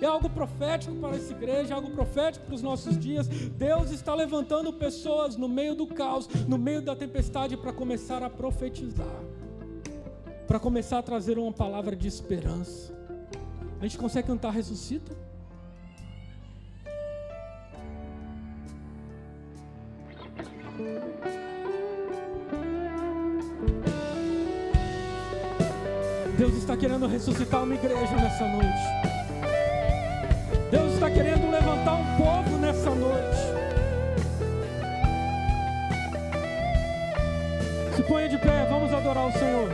É algo profético para essa igreja, é algo profético para os nossos dias. Deus está levantando pessoas no meio do caos, no meio da tempestade, para começar a profetizar, para começar a trazer uma palavra de esperança. A gente consegue cantar Ressuscita? Deus está querendo ressuscitar uma igreja nessa noite. Deus está querendo levantar um povo nessa noite. Se ponha de pé, vamos adorar o Senhor.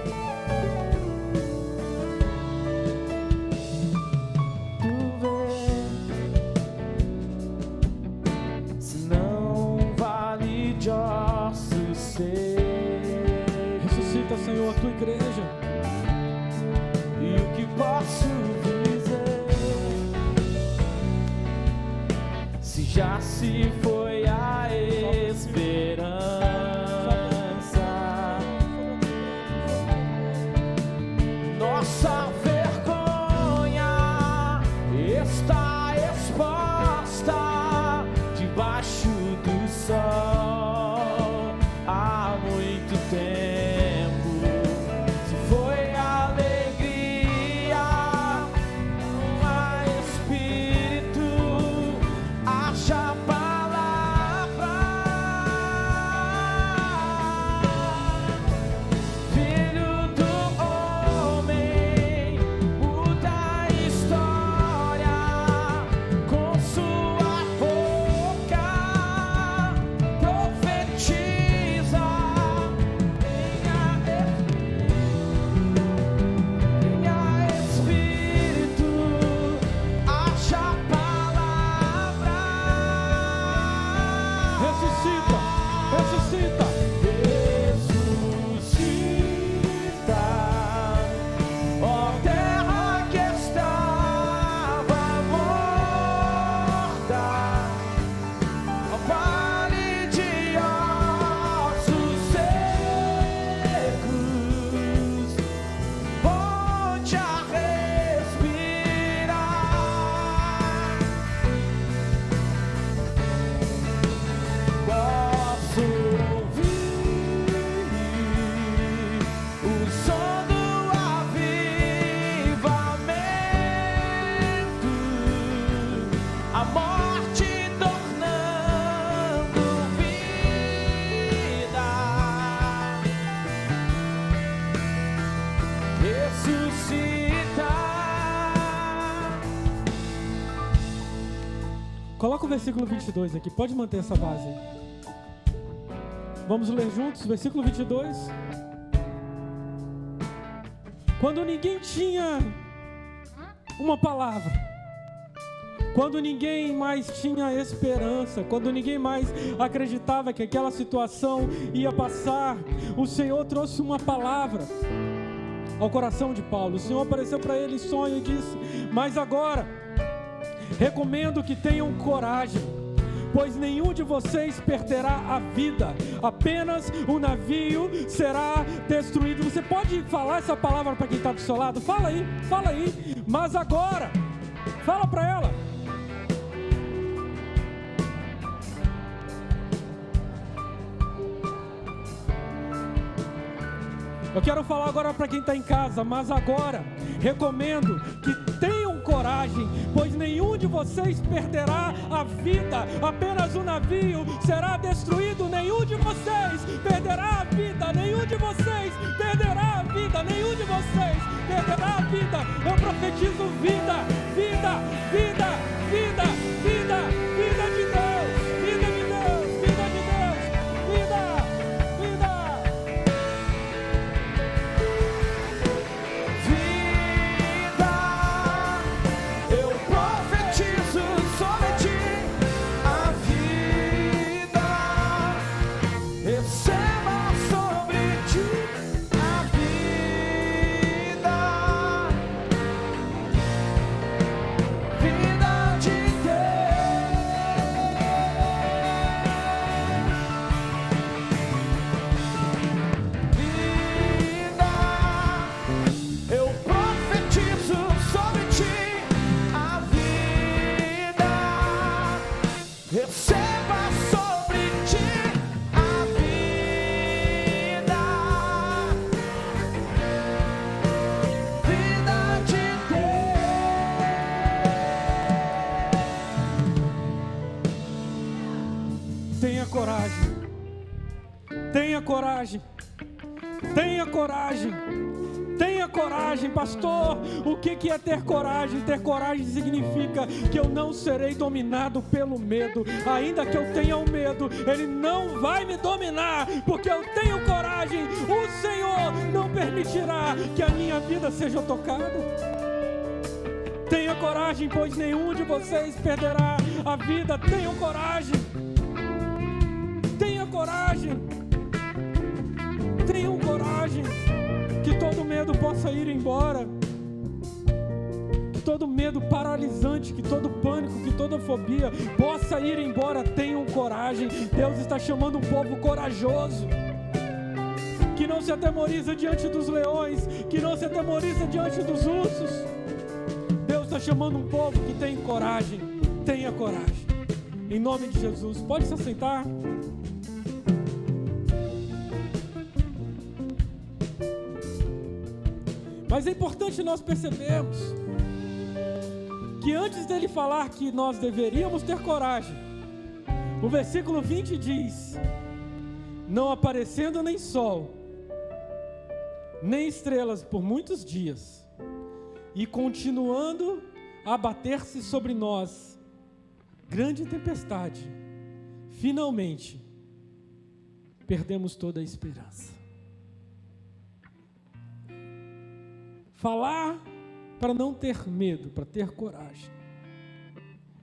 Ressuscita, Senhor, a tua igreja. E o que posso dizer, se já se foi a esperança, nossa vergonha está exposta debaixo do sol há muito tempo. Se foi alegria, não há espírito, haja palavra o versículo 22 aqui, pode manter essa base aí. Vamos ler juntos, versículo 22. Quando ninguém tinha uma palavra, quando ninguém mais tinha esperança, quando ninguém mais acreditava que aquela situação ia passar, o Senhor trouxe uma palavra ao coração de Paulo. O Senhor apareceu para ele em sonho e disse: mas agora, recomendo que tenham coragem, pois nenhum de vocês perderá a vida, apenas o navio será destruído. Você pode falar essa palavra para quem está do seu lado? Fala aí, mas agora, fala para ela. Eu quero falar agora para quem está em casa, mas agora, recomendo que tenham coragem, pois nenhum de vocês perderá a vida, apenas o navio será destruído. Nenhum de vocês perderá a vida, nenhum de vocês perderá a vida, nenhum de vocês perderá a vida. Eu profetizo vida, vida, vida, vida, vida, vida de Deus, vida de Deus, vida de Deus, vida, vida. Eu profetizo sobre ti a vida, receba sobre ti a vida, vida de Deus. Eu profetizo sobre ti a vida, receba sobre ti a vida, vida de Deus. Tenha coragem, tenha coragem, tenha coragem, tenha coragem, pastor. O que é ter coragem? Ter coragem significa que eu não serei dominado pelo medo. Ainda que eu tenha o medo, ele não vai me dominar, porque eu tenho coragem. O Senhor não permitirá que a minha vida seja tocada. Tenha coragem, pois nenhum de vocês perderá a vida. Tenham coragem. Tenha coragem. Tenham coragem. Que todo medo possa ir embora. Que todo medo paralisante, que todo pânico, que toda fobia possa ir embora. Tenham coragem. Deus está chamando um povo corajoso, que não se atemoriza diante dos leões, que não se atemoriza diante dos ursos. Deus está chamando um povo que tem coragem. Tenha coragem. Em nome de Jesus. Pode se assentar. Mas é importante nós percebermos que antes dele falar que nós deveríamos ter coragem, o versículo 20 diz: não aparecendo nem sol, nem estrelas por muitos dias, e continuando a abater-se sobre nós grande tempestade, finalmente perdemos toda a esperança. Falar para não ter medo, para ter coragem,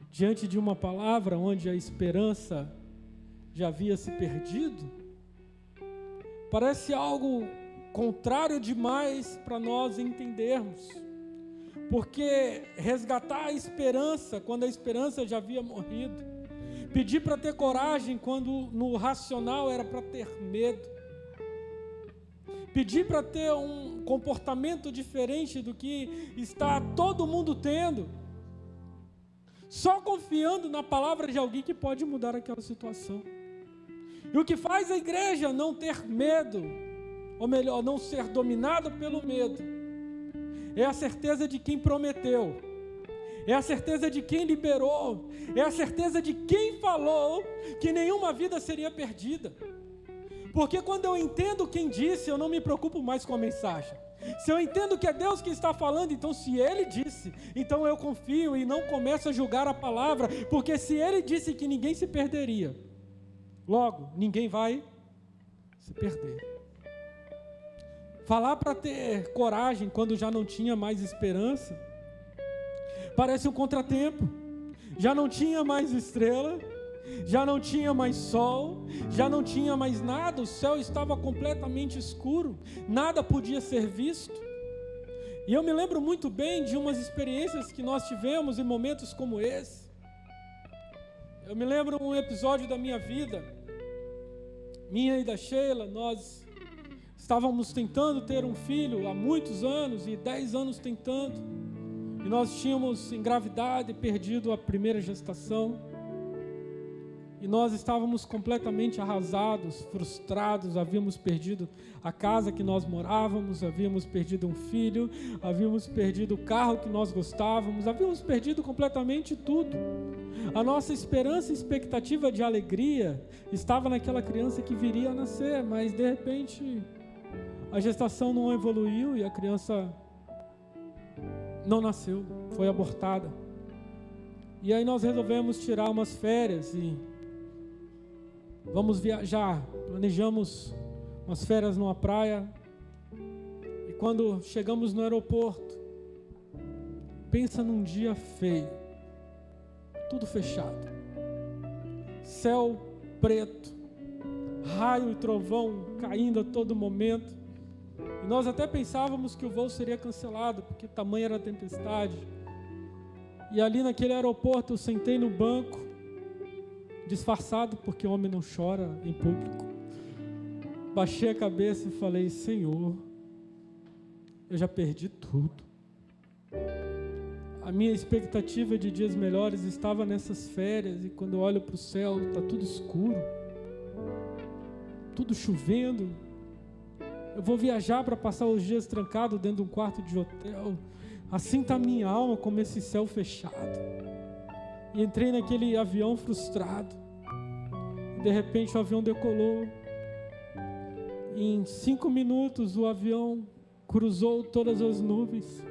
diante de uma palavra onde a esperança já havia se perdido, parece algo contrário demais para nós entendermos, porque resgatar a esperança quando a esperança já havia morrido, pedir para ter coragem quando no racional era para ter medo, pedir para ter um comportamento diferente do que está todo mundo tendo, só confiando na palavra de alguém que pode mudar aquela situação. E o que faz a igreja não ter medo, ou melhor, não ser dominada pelo medo, é a certeza de quem prometeu, é a certeza de quem liberou, é a certeza de quem falou que nenhuma vida seria perdida. Porque quando eu entendo quem disse, eu não me preocupo mais com a mensagem. Se eu entendo que é Deus que está falando, então se Ele disse, então eu confio e não começo a julgar a palavra, porque se Ele disse que ninguém se perderia, logo, ninguém vai se perder. Falar para ter coragem quando já não tinha mais esperança, parece um contratempo. Já não tinha mais estrela, já não tinha mais sol, já não tinha mais nada, o céu estava completamente escuro, nada podia ser visto. E eu me lembro muito bem de umas experiências que nós tivemos em momentos como esse. Eu me lembro um episódio da minha vida, minha e da Sheila. Nós estávamos tentando ter um filho há muitos anos, e 10 anos tentando, e nós tínhamos engravidado e perdido a primeira gestação. E nós estávamos completamente arrasados, frustrados, havíamos perdido a casa que nós morávamos, havíamos perdido um filho, havíamos perdido o carro que nós gostávamos, havíamos perdido completamente tudo. A nossa esperança e expectativa de alegria estava naquela criança que viria a nascer, mas de repente a gestação não evoluiu e a criança não nasceu, foi abortada. E aí nós resolvemos tirar umas férias e vamos viajar. Planejamos umas férias numa praia. E quando chegamos no aeroporto, pensa num dia feio, tudo fechado, céu preto, raio e trovão caindo a todo momento. E nós até pensávamos que o voo seria cancelado, porque tamanha era a tempestade. E ali naquele aeroporto eu sentei no banco, disfarçado, porque homem não chora em público. Baixei a cabeça e falei: Senhor, eu já perdi tudo. A minha expectativa de dias melhores estava nessas férias, e quando eu olho para o céu, está tudo escuro, tudo chovendo. Eu vou viajar para passar os dias trancado dentro de um quarto de hotel. Assim está a minha alma, como esse céu fechado. E entrei naquele avião frustrado. E de repente o avião decolou. E em 5 minutos o avião cruzou todas as nuvens.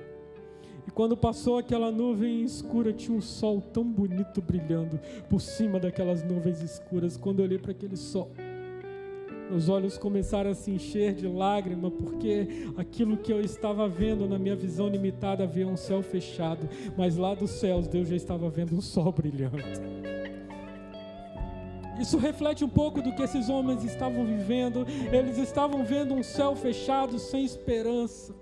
E quando passou aquela nuvem escura, tinha um sol tão bonito brilhando por cima daquelas nuvens escuras. Quando eu olhei para aquele sol, meus olhos começaram a se encher de lágrima, porque aquilo que eu estava vendo na minha visão limitada, havia um céu fechado, mas lá dos céus Deus já estava vendo um sol brilhando. Isso reflete um pouco do que esses homens estavam vivendo. Eles estavam vendo um céu fechado, sem esperança.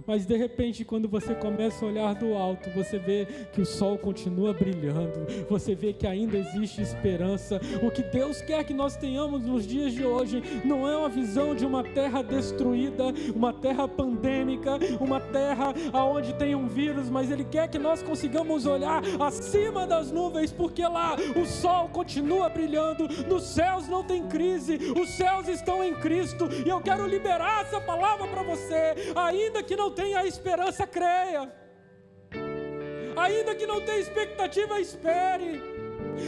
Mas de repente, quando você começa a olhar do alto, você vê que o sol continua brilhando, você vê que ainda existe esperança. O que Deus quer que nós tenhamos nos dias de hoje não é uma visão de uma terra destruída, uma terra pandêmica, uma terra onde tem um vírus, mas Ele quer que nós consigamos olhar acima das nuvens, porque lá o sol continua brilhando. Nos céus não tem crise, os céus estão em Cristo, e eu quero liberar essa palavra para você. Ainda que não tenha a esperança, creia. Ainda que não tenha expectativa, espere.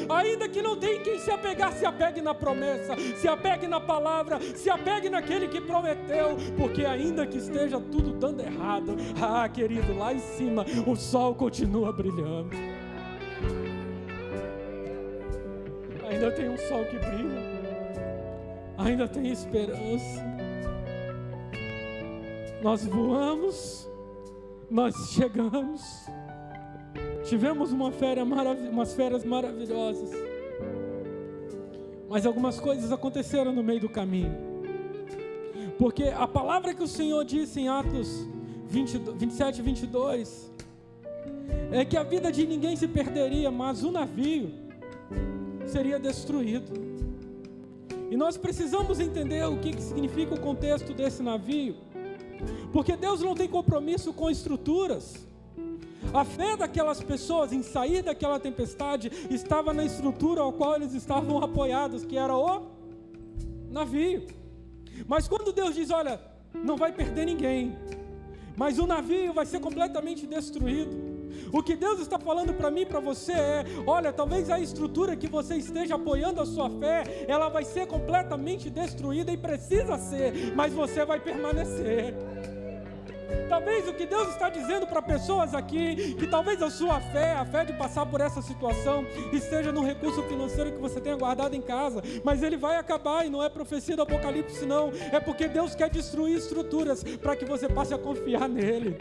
Ainda que não tenha quem se apegar, se apegue na promessa, se apegue na palavra, se apegue naquele que prometeu, porque ainda que esteja tudo dando errado, querido, lá em cima o sol continua brilhando. Ainda tem um sol que brilha, ainda tem esperança. Nós voamos, nós chegamos, tivemos umas férias maravilhosas, mas algumas coisas aconteceram no meio do caminho, porque a palavra que o Senhor disse em Atos 27 e 22 é que a vida de ninguém se perderia, mas o navio seria destruído. E nós precisamos entender o que significa o contexto desse navio, porque Deus não tem compromisso com estruturas. A fé daquelas pessoas em sair daquela tempestade estava na estrutura ao qual eles estavam apoiados, que era o navio. Mas quando Deus diz: olha, não vai perder ninguém, mas o navio vai ser completamente destruído, O que Deus está falando para mim e para você é: olha, talvez a estrutura que você esteja apoiando a sua fé, ela vai ser completamente destruída e precisa ser, mas você vai permanecer. Talvez o que Deus está dizendo para pessoas aqui, que talvez a sua fé, a fé de passar por essa situação, esteja no recurso financeiro que você tenha guardado em casa, mas ele vai acabar, e não é profecia do Apocalipse não, é porque Deus quer destruir estruturas para que você passe a confiar nele.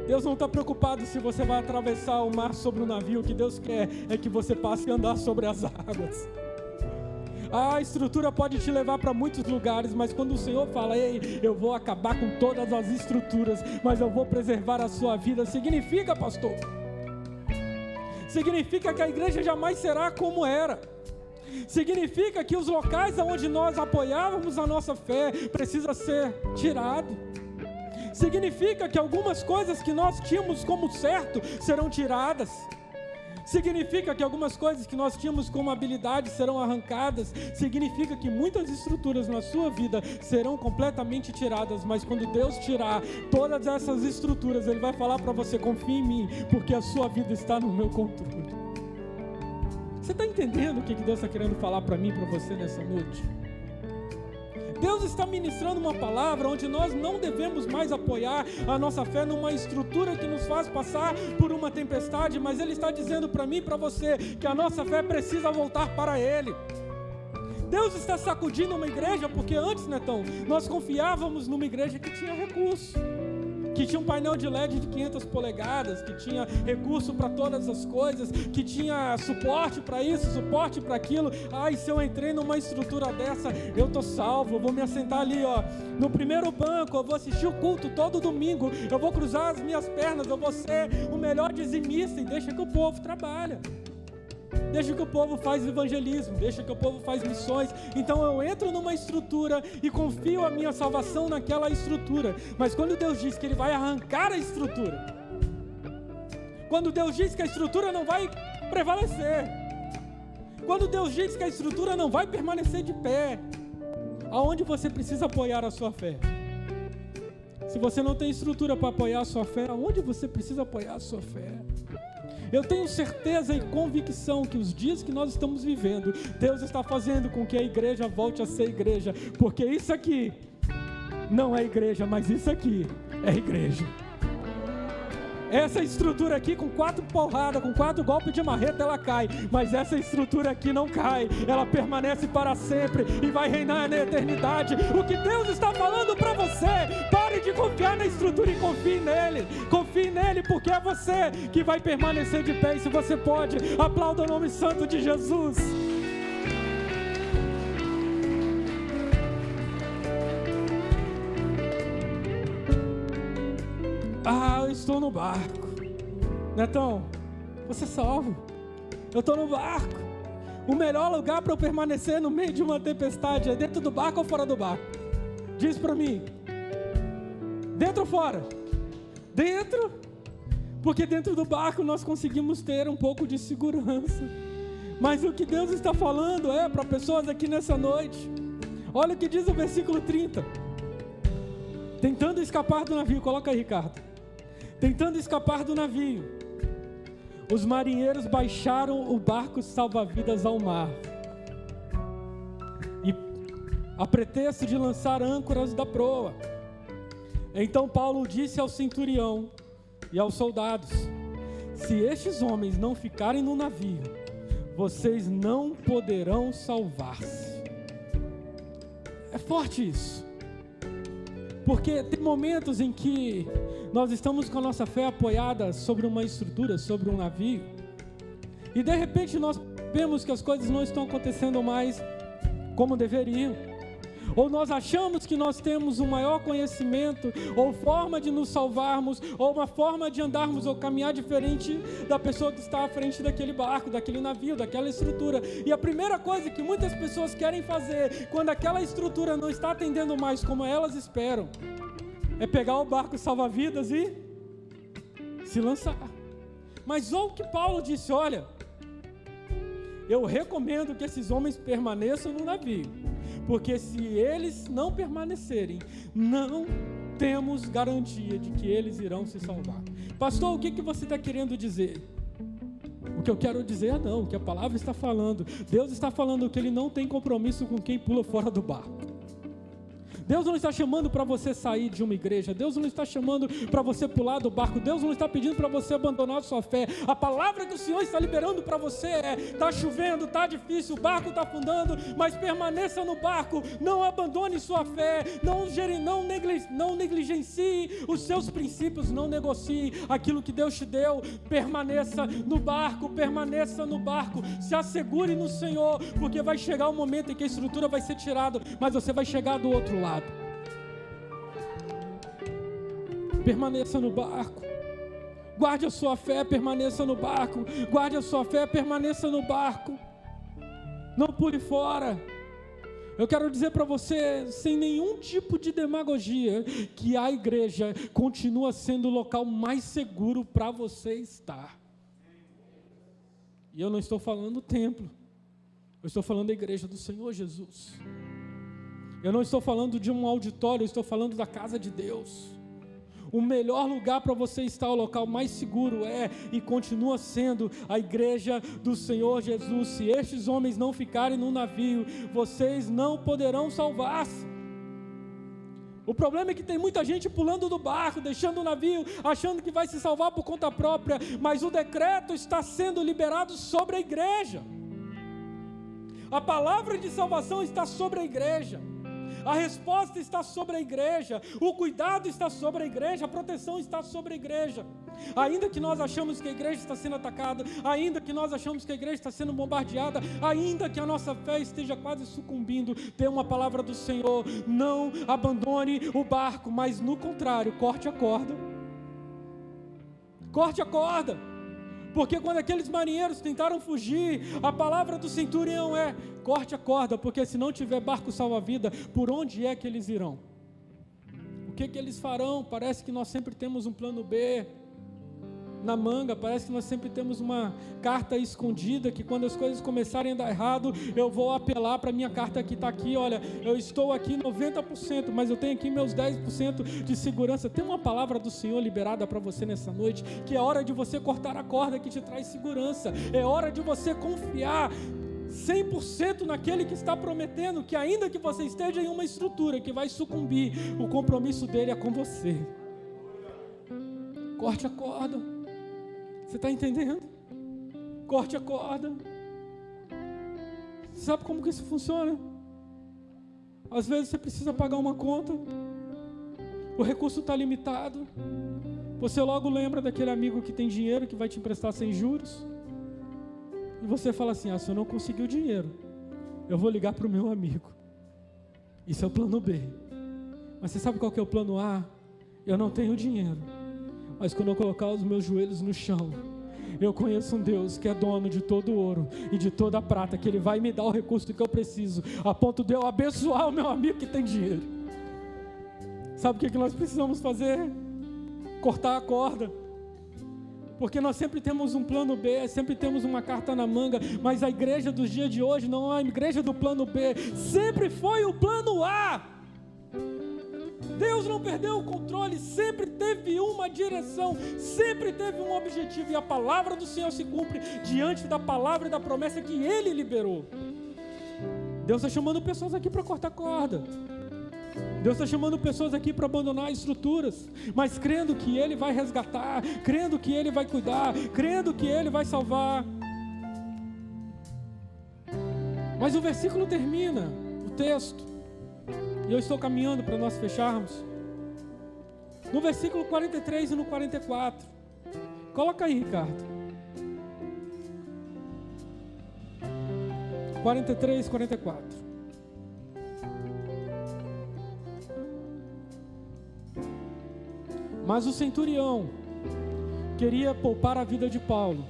Deus não está preocupado se você vai atravessar o mar sobre um navio. O que Deus quer é que você passe a andar sobre as águas. A estrutura pode te levar para muitos lugares, mas quando o Senhor fala: ei, eu vou acabar com todas as estruturas, mas eu vou preservar a sua vida, significa, pastor, significa que a igreja jamais será como era. Significa que os locais onde nós apoiávamos a nossa fé precisa ser tirado. Significa que algumas coisas que nós tínhamos como certo serão tiradas. Significa que algumas coisas que nós tínhamos como habilidade serão arrancadas. Significa que muitas estruturas na sua vida serão completamente tiradas. Mas quando Deus tirar todas essas estruturas, Ele vai falar para você: confie em mim, porque a sua vida está no meu controle. Você está entendendo o que Deus está querendo falar para mim e para você nessa noite? Deus está ministrando uma palavra onde nós não devemos mais apoiar a nossa fé numa estrutura que nos faz passar por uma tempestade, mas Ele está dizendo para mim e para você que a nossa fé precisa voltar para Ele. Deus está sacudindo uma igreja, porque antes, Netão, nós confiávamos numa igreja que tinha recurso, que tinha um painel de LED de 500 polegadas, que tinha recurso para todas as coisas, que tinha suporte para isso, suporte para aquilo. Ai, se eu entrei numa estrutura dessa, eu estou salvo, eu vou me assentar ali, ó, no primeiro banco, eu vou assistir o culto todo domingo, eu vou cruzar as minhas pernas, eu vou ser o melhor dizimista, e deixa que o povo trabalha. Deixa que o povo faz evangelismo, deixa que o povo faz missões. Então eu entro numa estrutura e confio a minha salvação naquela estrutura. Mas quando Deus diz que Ele vai arrancar a estrutura, quando Deus diz que a estrutura não vai prevalecer, quando Deus diz que a estrutura não vai permanecer de pé, aonde você precisa apoiar a sua fé? Se você não tem estrutura para apoiar a sua fé, aonde você precisa apoiar a sua fé? Eu tenho certeza e convicção que os dias que nós estamos vivendo, Deus está fazendo com que a igreja volte a ser igreja, porque isso aqui não é igreja, mas isso aqui é igreja. Essa estrutura aqui, com 4 porradas, com 4 golpes de marreta, ela cai, mas essa estrutura aqui não cai, ela permanece para sempre e vai reinar na eternidade. O que Deus está falando para você: pare de confiar na estrutura e confie nele, porque é você que vai permanecer de pé. E se você pode, aplauda o nome santo de Jesus. Eu estou no barco. Netão, você é salvo. Eu estou no barco. O melhor lugar para eu permanecer no meio de uma tempestade é dentro do barco ou fora do barco? Diz para mim. Dentro ou fora? Dentro. Porque dentro do barco nós conseguimos ter um pouco de segurança. Mas o que Deus está falando é para pessoas aqui nessa noite. Olha o que diz o versículo 30. Tentando escapar do navio. Coloca aí, Ricardo. Tentando escapar do navio, os marinheiros baixaram o barco salva-vidas ao mar, e a pretexto de lançar âncoras da proa. Então Paulo disse ao centurião e aos soldados: se estes homens não ficarem no navio, vocês não poderão salvar-se. É forte isso, porque tem momentos em que nós estamos com a nossa fé apoiada sobre uma estrutura, sobre um navio, e de repente nós vemos que as coisas não estão acontecendo mais como deveriam, ou nós achamos que nós temos um maior conhecimento, ou forma de nos salvarmos, ou uma forma de andarmos ou caminhar diferente da pessoa que está à frente daquele barco, daquele navio, daquela estrutura. E a primeira coisa que muitas pessoas querem fazer quando aquela estrutura não está atendendo mais como elas esperam, é pegar o barco salva-vidas e se lançar. Mas olha o que Paulo disse: olha, eu recomendo que esses homens permaneçam no navio, porque se eles não permanecerem, não temos garantia de que eles irão se salvar. Pastor, o que você está querendo dizer? O que eu quero dizer não, o que a palavra está falando. Deus está falando que Ele não tem compromisso com quem pula fora do barco. Deus não está chamando para você sair de uma igreja. Deus não está chamando para você pular do barco. Deus não está pedindo para você abandonar a sua fé. A palavra que o Senhor está liberando para você é: está chovendo, está difícil, o barco está afundando, mas permaneça no barco. Não abandone sua fé. Não negligencie os seus princípios. Não negocie aquilo que Deus te deu. Permaneça no barco. Permaneça no barco. Se assegure no Senhor, porque vai chegar o momento em que a estrutura vai ser tirada, mas você vai chegar do outro lado. Permaneça no barco. Guarde a sua fé, permaneça no barco. Guarde a sua fé, permaneça no barco. Não pule fora. Eu quero dizer para você, sem nenhum tipo de demagogia, que a igreja continua sendo o local mais seguro para você estar. E eu não estou falando do templo. Eu estou falando da igreja do Senhor Jesus. Eu não estou falando de um auditório, eu estou falando da casa de Deus. O melhor lugar para você estar, o local mais seguro é e continua sendo a igreja do Senhor Jesus. Se estes homens não ficarem no navio, vocês não poderão salvar-se. O problema é que tem muita gente pulando do barco, deixando o navio, achando que vai se salvar por conta própria, mas o decreto está sendo liberado sobre a igreja. A palavra de salvação está sobre a igreja. A resposta está sobre a igreja, o cuidado está sobre a igreja, a proteção está sobre a igreja. Ainda que nós achamos que a igreja está sendo atacada, ainda que nós achamos que a igreja está sendo bombardeada, ainda que a nossa fé esteja quase sucumbindo, tem uma palavra do Senhor: não abandone o barco, mas no contrário, corte a corda. Corte a corda. Porque quando aqueles marinheiros tentaram fugir, a palavra do centurião é: corte a corda, porque se não tiver barco salva-vida, por onde é que eles irão? O que eles farão? Parece que nós sempre temos um plano B na manga, parece que nós sempre temos uma carta escondida, que quando as coisas começarem a dar errado, eu vou apelar para a minha carta que está aqui. Olha, eu estou aqui 90%, mas eu tenho aqui meus 10% de segurança. Tem uma palavra do Senhor liberada para você nessa noite, que é hora de você cortar a corda que te traz segurança. É hora de você confiar 100% naquele que está prometendo, que ainda que você esteja em uma estrutura que vai sucumbir, o compromisso dele é com você. Corte a corda. Você está entendendo? Corte a corda. Sabe como que isso funciona? Às vezes você precisa pagar uma conta, o recurso está limitado, você logo lembra daquele amigo que tem dinheiro, que vai te emprestar sem juros, e você fala assim: se eu não conseguir o dinheiro, eu vou ligar para o meu amigo. Isso é o plano B. Mas você sabe qual que é o plano A? Eu não tenho dinheiro, mas quando eu colocar os meus joelhos no chão, eu conheço um Deus que é dono de todo o ouro e de toda a prata, que Ele vai me dar o recurso que eu preciso, a ponto de eu abençoar o meu amigo que tem dinheiro. Sabe o que nós precisamos fazer? Cortar a corda. Porque nós sempre temos um plano B, sempre temos uma carta na manga, mas a igreja dos dias de hoje não é a igreja do plano B, sempre foi o plano A. Deus não perdeu o controle, sempre teve uma direção, sempre teve um objetivo, e a palavra do Senhor se cumpre diante da palavra e da promessa que Ele liberou. Deus está chamando pessoas aqui para cortar corda. Deus está chamando pessoas aqui para abandonar estruturas, mas crendo que Ele vai resgatar, crendo que Ele vai cuidar, crendo que Ele vai salvar. Mas o versículo termina, o texto, e eu estou caminhando para nós fecharmos, no versículo 43 e no 44. Coloca aí, Ricardo. 43 e 44. Mas o centurião queria poupar a vida de Paulo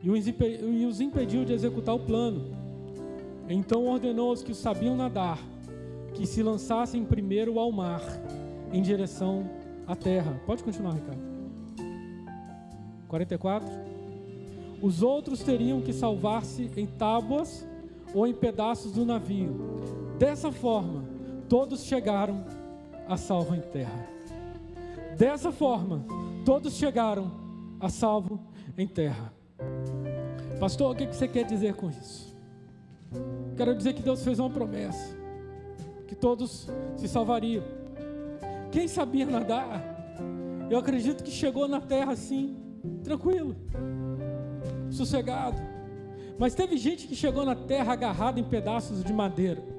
e os impediu de executar o plano. Então ordenou aos que sabiam nadar que se lançassem primeiro ao mar, em direção à terra. Pode continuar, Ricardo. 44. Os outros teriam que salvar-se em tábuas ou em pedaços do navio. Dessa forma, todos chegaram a salvo em terra. Dessa forma, todos chegaram a salvo em terra. Pastor, o que você quer dizer com isso? Quero dizer que Deus fez uma promessa, que todos se salvariam. Quem sabia nadar, eu acredito que chegou na terra assim, tranquilo, sossegado. Mas teve gente que chegou na terra agarrada em pedaços de madeira.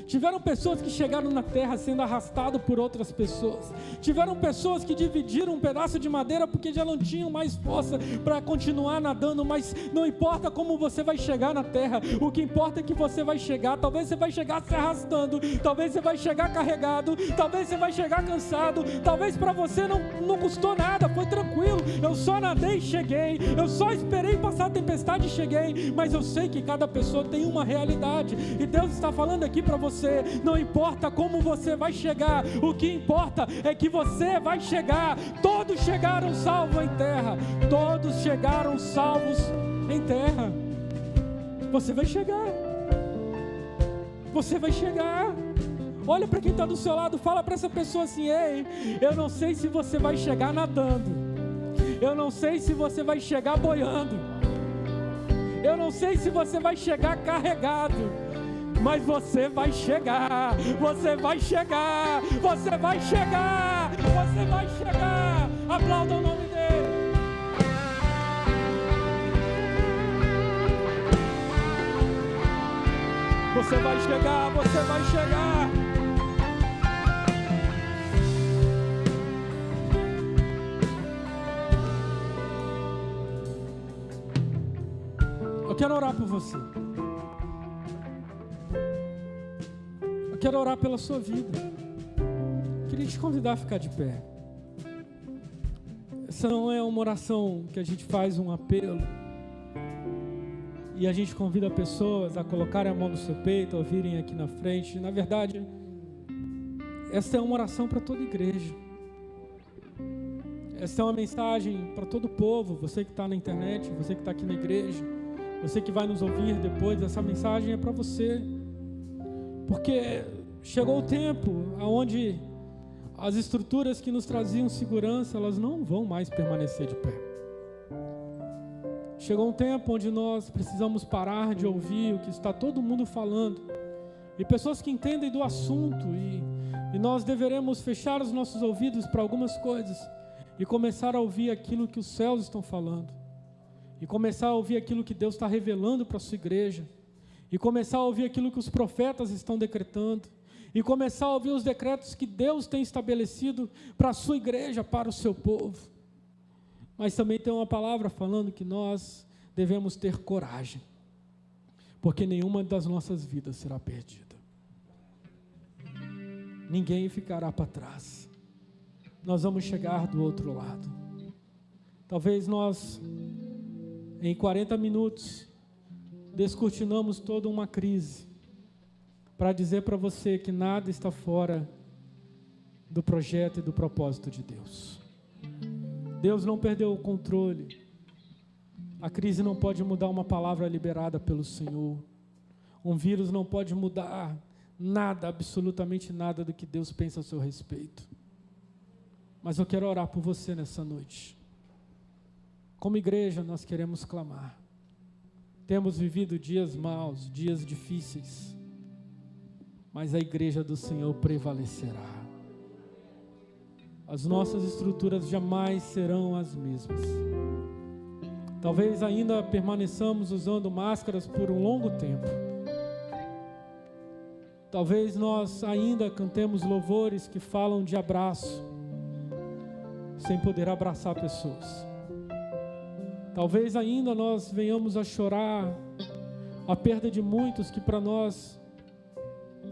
Tiveram pessoas que chegaram na terra sendo arrastado por outras pessoas. Tiveram pessoas que dividiram um pedaço de madeira porque já não tinham mais força para continuar nadando. Mas não importa como você vai chegar na terra, o que importa é que você vai chegar. Talvez você vai chegar se arrastando, talvez você vai chegar carregado, talvez você vai chegar cansado, talvez para você não custou nada, foi tranquilo. Eu só nadei e cheguei, eu só esperei passar a tempestade e cheguei. Mas eu sei que cada pessoa tem uma realidade, e Deus está falando aqui para você: não importa como você vai chegar, o que importa é que você vai chegar. Todos chegaram salvos em terra. Todos chegaram salvos em terra. Você vai chegar. Você vai chegar. Olha para quem está do seu lado, fala para essa pessoa assim: ei, eu não sei se você vai chegar nadando, eu não sei se você vai chegar boiando, eu não sei se você vai chegar carregado, mas você vai chegar, você vai chegar, você vai chegar, você vai chegar. Aplauda o nome dele. Você vai chegar, você vai chegar. Eu quero orar por você. Quero orar pela sua vida. Queria te convidar a ficar de pé. Essa não é uma oração que a gente faz um apelo e a gente convida pessoas a colocarem a mão no seu peito, a virem aqui na frente. Na verdade, essa é uma oração para toda a igreja. Essa é uma mensagem para todo o povo. Você que está na internet, você que está aqui na igreja, você que vai nos ouvir depois, essa mensagem é para você. Porque chegou o tempo onde as estruturas que nos traziam segurança, elas não vão mais permanecer de pé. Chegou um tempo onde nós precisamos parar de ouvir o que está todo mundo falando, e pessoas que entendem do assunto, e nós deveremos fechar os nossos ouvidos para algumas coisas e começar a ouvir aquilo que os céus estão falando, e começar a ouvir aquilo que Deus está revelando para a sua igreja, e começar a ouvir aquilo que os profetas estão decretando, e começar a ouvir os decretos que Deus tem estabelecido para a sua igreja, para o seu povo. Mas também tem uma palavra falando que nós devemos ter coragem, porque nenhuma das nossas vidas será perdida. Ninguém ficará para trás. Nós vamos chegar do outro lado. Talvez nós, em 40 minutos, descortinamos toda uma crise para dizer para você que nada está fora do projeto e do propósito de Deus. Deus não perdeu o controle. A crise não pode mudar uma palavra liberada pelo Senhor. Um vírus não pode mudar nada, absolutamente nada do que Deus pensa a seu respeito. Mas eu quero orar por você nessa noite. Como igreja, nós queremos clamar. Temos vivido dias maus, dias difíceis, mas a igreja do Senhor prevalecerá. As nossas estruturas jamais serão as mesmas. Talvez ainda permaneçamos usando máscaras por um longo tempo. Talvez nós ainda cantemos louvores que falam de abraço, sem poder abraçar pessoas. Talvez ainda nós venhamos a chorar a perda de muitos que para nós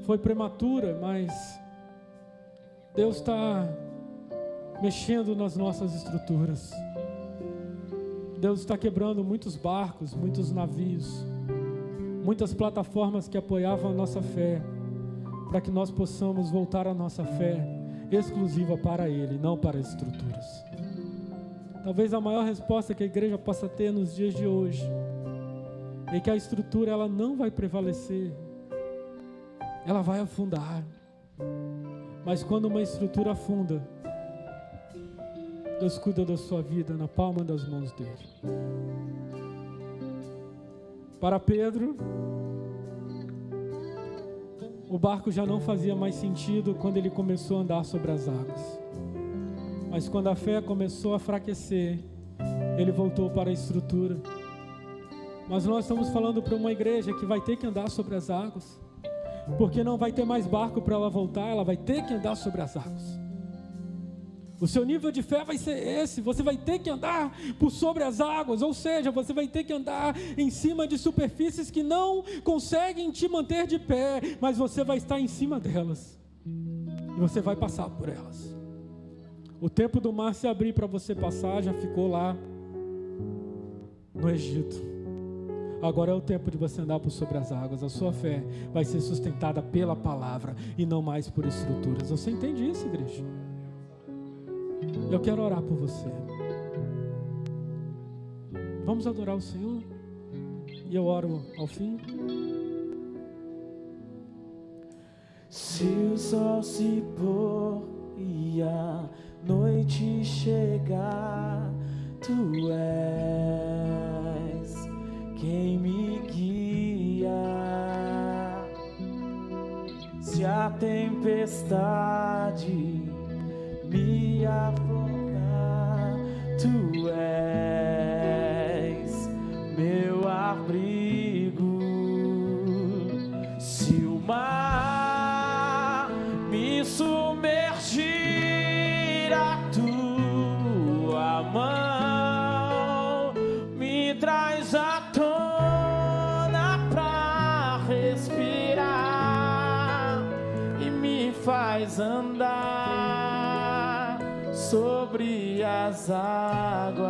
foi prematura, mas Deus está mexendo nas nossas estruturas. Deus está quebrando muitos barcos, muitos navios, muitas plataformas que apoiavam a nossa fé, para que nós possamos voltar a nossa fé exclusiva para Ele, não para as estruturas. Talvez a maior resposta que a igreja possa ter nos dias de hoje é que a estrutura ela não vai prevalecer, ela vai afundar. Mas quando uma estrutura afunda, Deus cuida da sua vida na palma das mãos dele. Para Pedro, o barco já não fazia mais sentido quando ele começou a andar sobre as águas. Mas quando a fé começou a enfraquecer, ele voltou para a estrutura. Mas nós estamos falando para uma igreja que vai ter que andar sobre as águas, porque não vai ter mais barco para ela voltar, ela vai ter que andar sobre as águas. O seu nível de fé vai ser esse, você vai ter que andar por sobre as águas, ou seja, você vai ter que andar em cima de superfícies que não conseguem te manter de pé, mas você vai estar em cima delas, e você vai passar por elas. O tempo do mar se abrir para você passar já ficou lá no Egito. Agora é o tempo de você andar por sobre as águas. A sua fé vai ser sustentada pela palavra e não mais por estruturas. Você entende isso, igreja? Eu quero orar por você. Vamos adorar o Senhor? E eu oro ao fim. Se o sol se pôr e a noite chegar, tu és quem me guia. Se a tempestade me afundar, tu és meu abrigo. Se o mar me submergir, a tua mão me traz à tona pra respirar e me faz andar sobre as águas.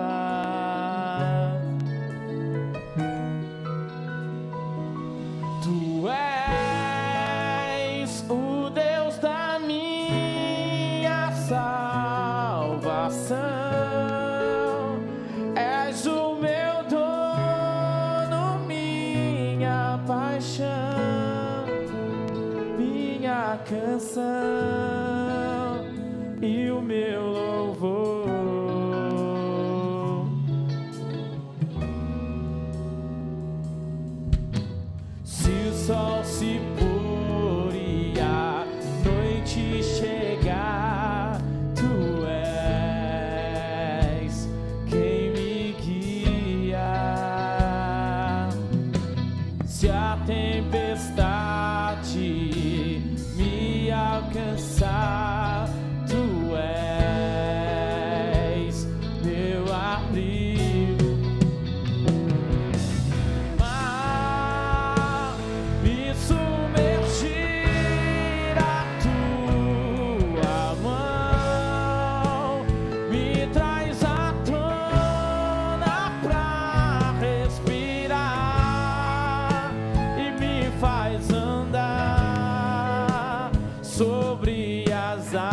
Tu és o Deus da minha salvação, és o meu dono, minha paixão, minha canção e o meu louvor. Se o sol se pôr e a noite chegar, tu és quem me guia. Se a tempestade me alcançar, tu és meu abrigo. Mar me submergir, a tua mão me traz à tona pra respirar e me faz andar sobre as águas.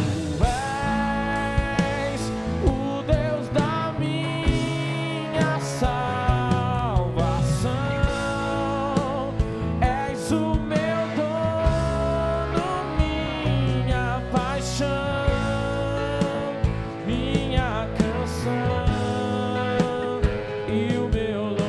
Tu és o Deus da minha salvação, és o meu dono, minha paixão, minha canção e o meu louvor.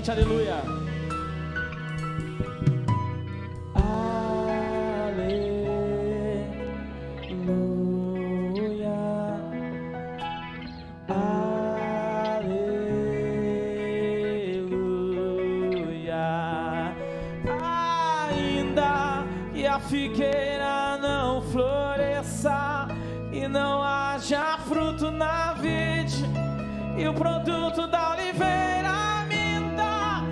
Cante aleluia. Figueira não floresça e não haja fruto na vide, e o produto da oliveira minta,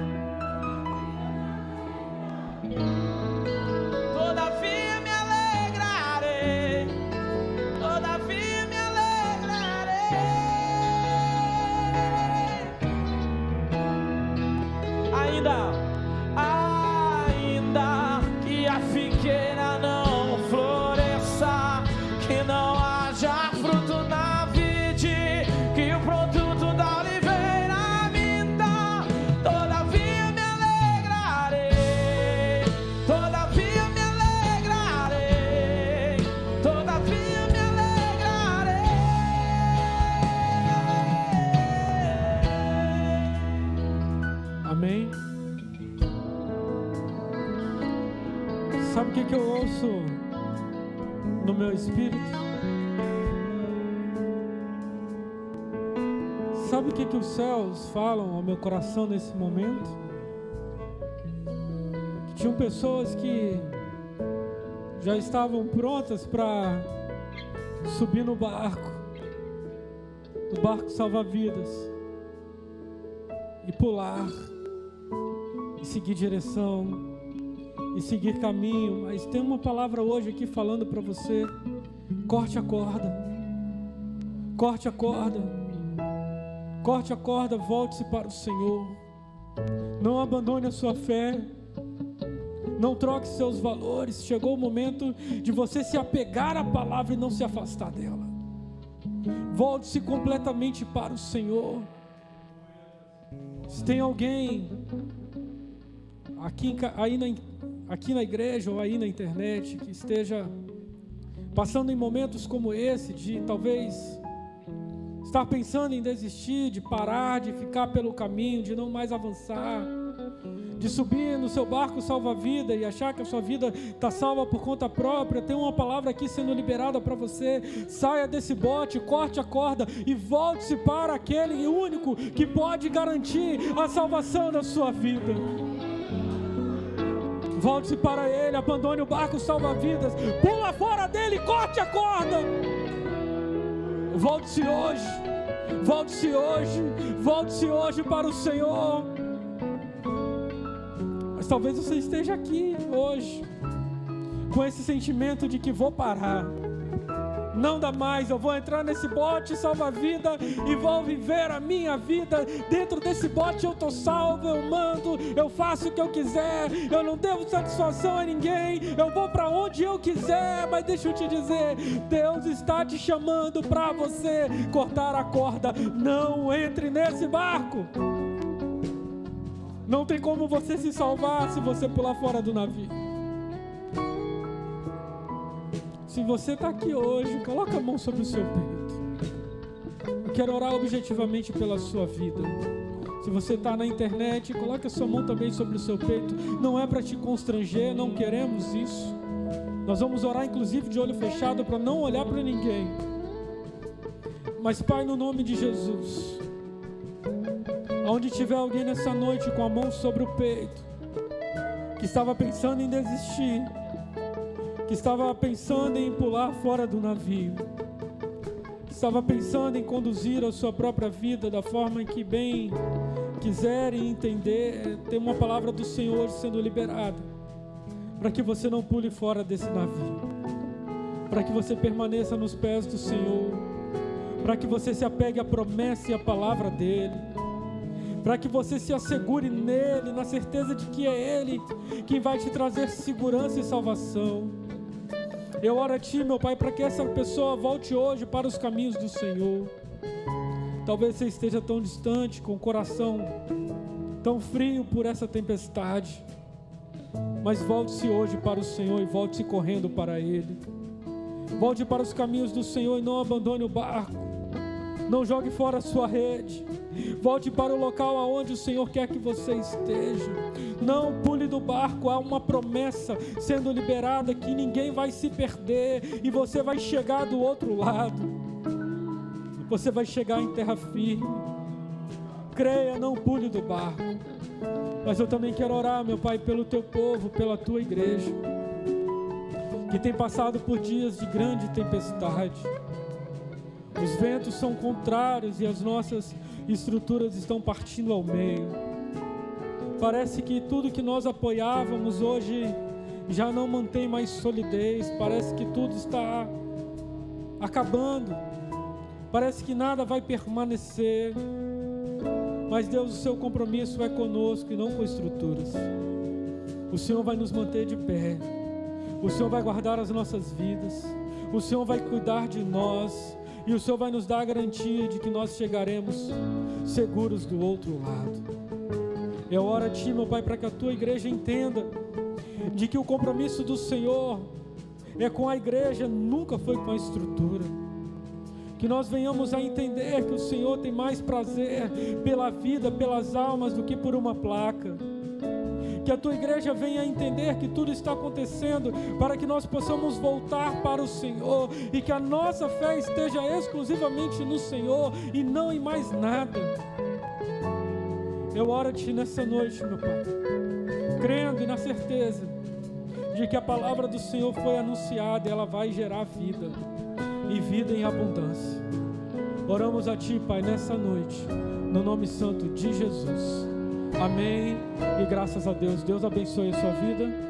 todavia me alegrarei, todavia me alegrarei. Ainda que a figueira não floresça, que não haja fruto na vide, que o produto da oliveira minta, todavia me alegrarei, todavia me alegrarei, todavia me alegrarei. Amém. Sabe o que eu ouço no meu espírito? Sabe o que os céus falam ao meu coração nesse momento? Que tinham pessoas que já estavam prontas para subir no barco salva-vidas, e pular, e seguir direção, e seguir caminho. Mas tem uma palavra hoje aqui falando para você: corte a corda, corte a corda, corte a corda, volte-se para o Senhor, não abandone a sua fé, não troque seus valores. Chegou o momento de você se apegar à palavra e não se afastar dela. Volte-se completamente para o Senhor. Se tem alguém aqui na igreja ou aí na internet que esteja passando em momentos como esse, de talvez estar pensando em desistir, de parar, de ficar pelo caminho, de não mais avançar, de subir no seu barco salva-vida e achar que a sua vida está salva por conta própria, tem uma palavra aqui sendo liberada para você: saia desse bote, corte a corda e volte-se para aquele único que pode garantir a salvação da sua vida. Volte-se para Ele, abandone o barco salva-vidas, pula fora dele, corte a corda. Volte-se hoje, volte-se hoje, volte-se hoje para o Senhor. Mas talvez você esteja aqui hoje com esse sentimento de que vou parar, não dá mais, eu vou entrar nesse bote salva-vida e vou viver a minha vida dentro desse bote. Eu estou salvo, eu mando, eu faço o que eu quiser, eu não devo satisfação a ninguém, eu vou para onde eu quiser. Mas deixa eu te dizer, Deus está te chamando para você cortar a corda. Não entre nesse barco. Não tem como você se salvar se você pular fora do navio. Se você está aqui hoje, coloca a mão sobre o seu peito. Eu quero orar objetivamente pela sua vida. Se você está na internet, coloque a sua mão também sobre o seu peito. Não é para te constranger, não queremos isso. Nós vamos orar inclusive de olho fechado para não olhar para ninguém. Mas Pai, no nome de Jesus, onde tiver alguém nessa noite com a mão sobre o peito, que estava pensando em desistir, que estava pensando em pular fora do navio, que estava pensando em conduzir a sua própria vida da forma que bem quiserem entender, tem uma palavra do Senhor sendo liberada, para que você não pule fora desse navio, para que você permaneça nos pés do Senhor, para que você se apegue à promessa e à palavra dEle, para que você se assegure nele, na certeza de que é Ele quem vai te trazer segurança e salvação. Eu oro a Ti, meu Pai, para que essa pessoa volte hoje para os caminhos do Senhor. Talvez você esteja tão distante, com o coração tão frio por essa tempestade, mas volte-se hoje para o Senhor e volte-se correndo para Ele. Volte para os caminhos do Senhor e não abandone o barco. Não jogue fora a sua rede. Volte para o local aonde o Senhor quer que você esteja. Não pule do barco. Há uma promessa sendo liberada que ninguém vai se perder e você vai chegar do outro lado. Você vai chegar em terra firme. Creia, não pule do barco. Mas eu também quero orar, meu Pai, pelo teu povo, pela tua igreja, que tem passado por dias de grande tempestade. Os ventos são contrários e as nossas estruturas estão partindo ao meio. Parece que tudo que nós apoiávamos hoje já não mantém mais solidez. Parece que tudo está acabando. Parece que nada vai permanecer. Mas Deus, o seu compromisso é conosco e não com estruturas. O Senhor vai nos manter de pé. O Senhor vai guardar as nossas vidas. O Senhor vai cuidar de nós. E o Senhor vai nos dar a garantia de que nós chegaremos seguros do outro lado. Eu oro a Ti, meu Pai, para que a Tua igreja entenda de que o compromisso do Senhor é com a igreja, nunca foi com a estrutura. Que nós venhamos a entender que o Senhor tem mais prazer pela vida, pelas almas, do que por uma placa. Que a tua igreja venha a entender que tudo está acontecendo para que nós possamos voltar para o Senhor e que a nossa fé esteja exclusivamente no Senhor e não em mais nada. Eu oro a Ti nessa noite, meu Pai, crendo e na certeza de que a palavra do Senhor foi anunciada e ela vai gerar vida e vida em abundância. Oramos a Ti, Pai, nessa noite, no nome santo de Jesus. Amém e graças a Deus. Deus abençoe a sua vida.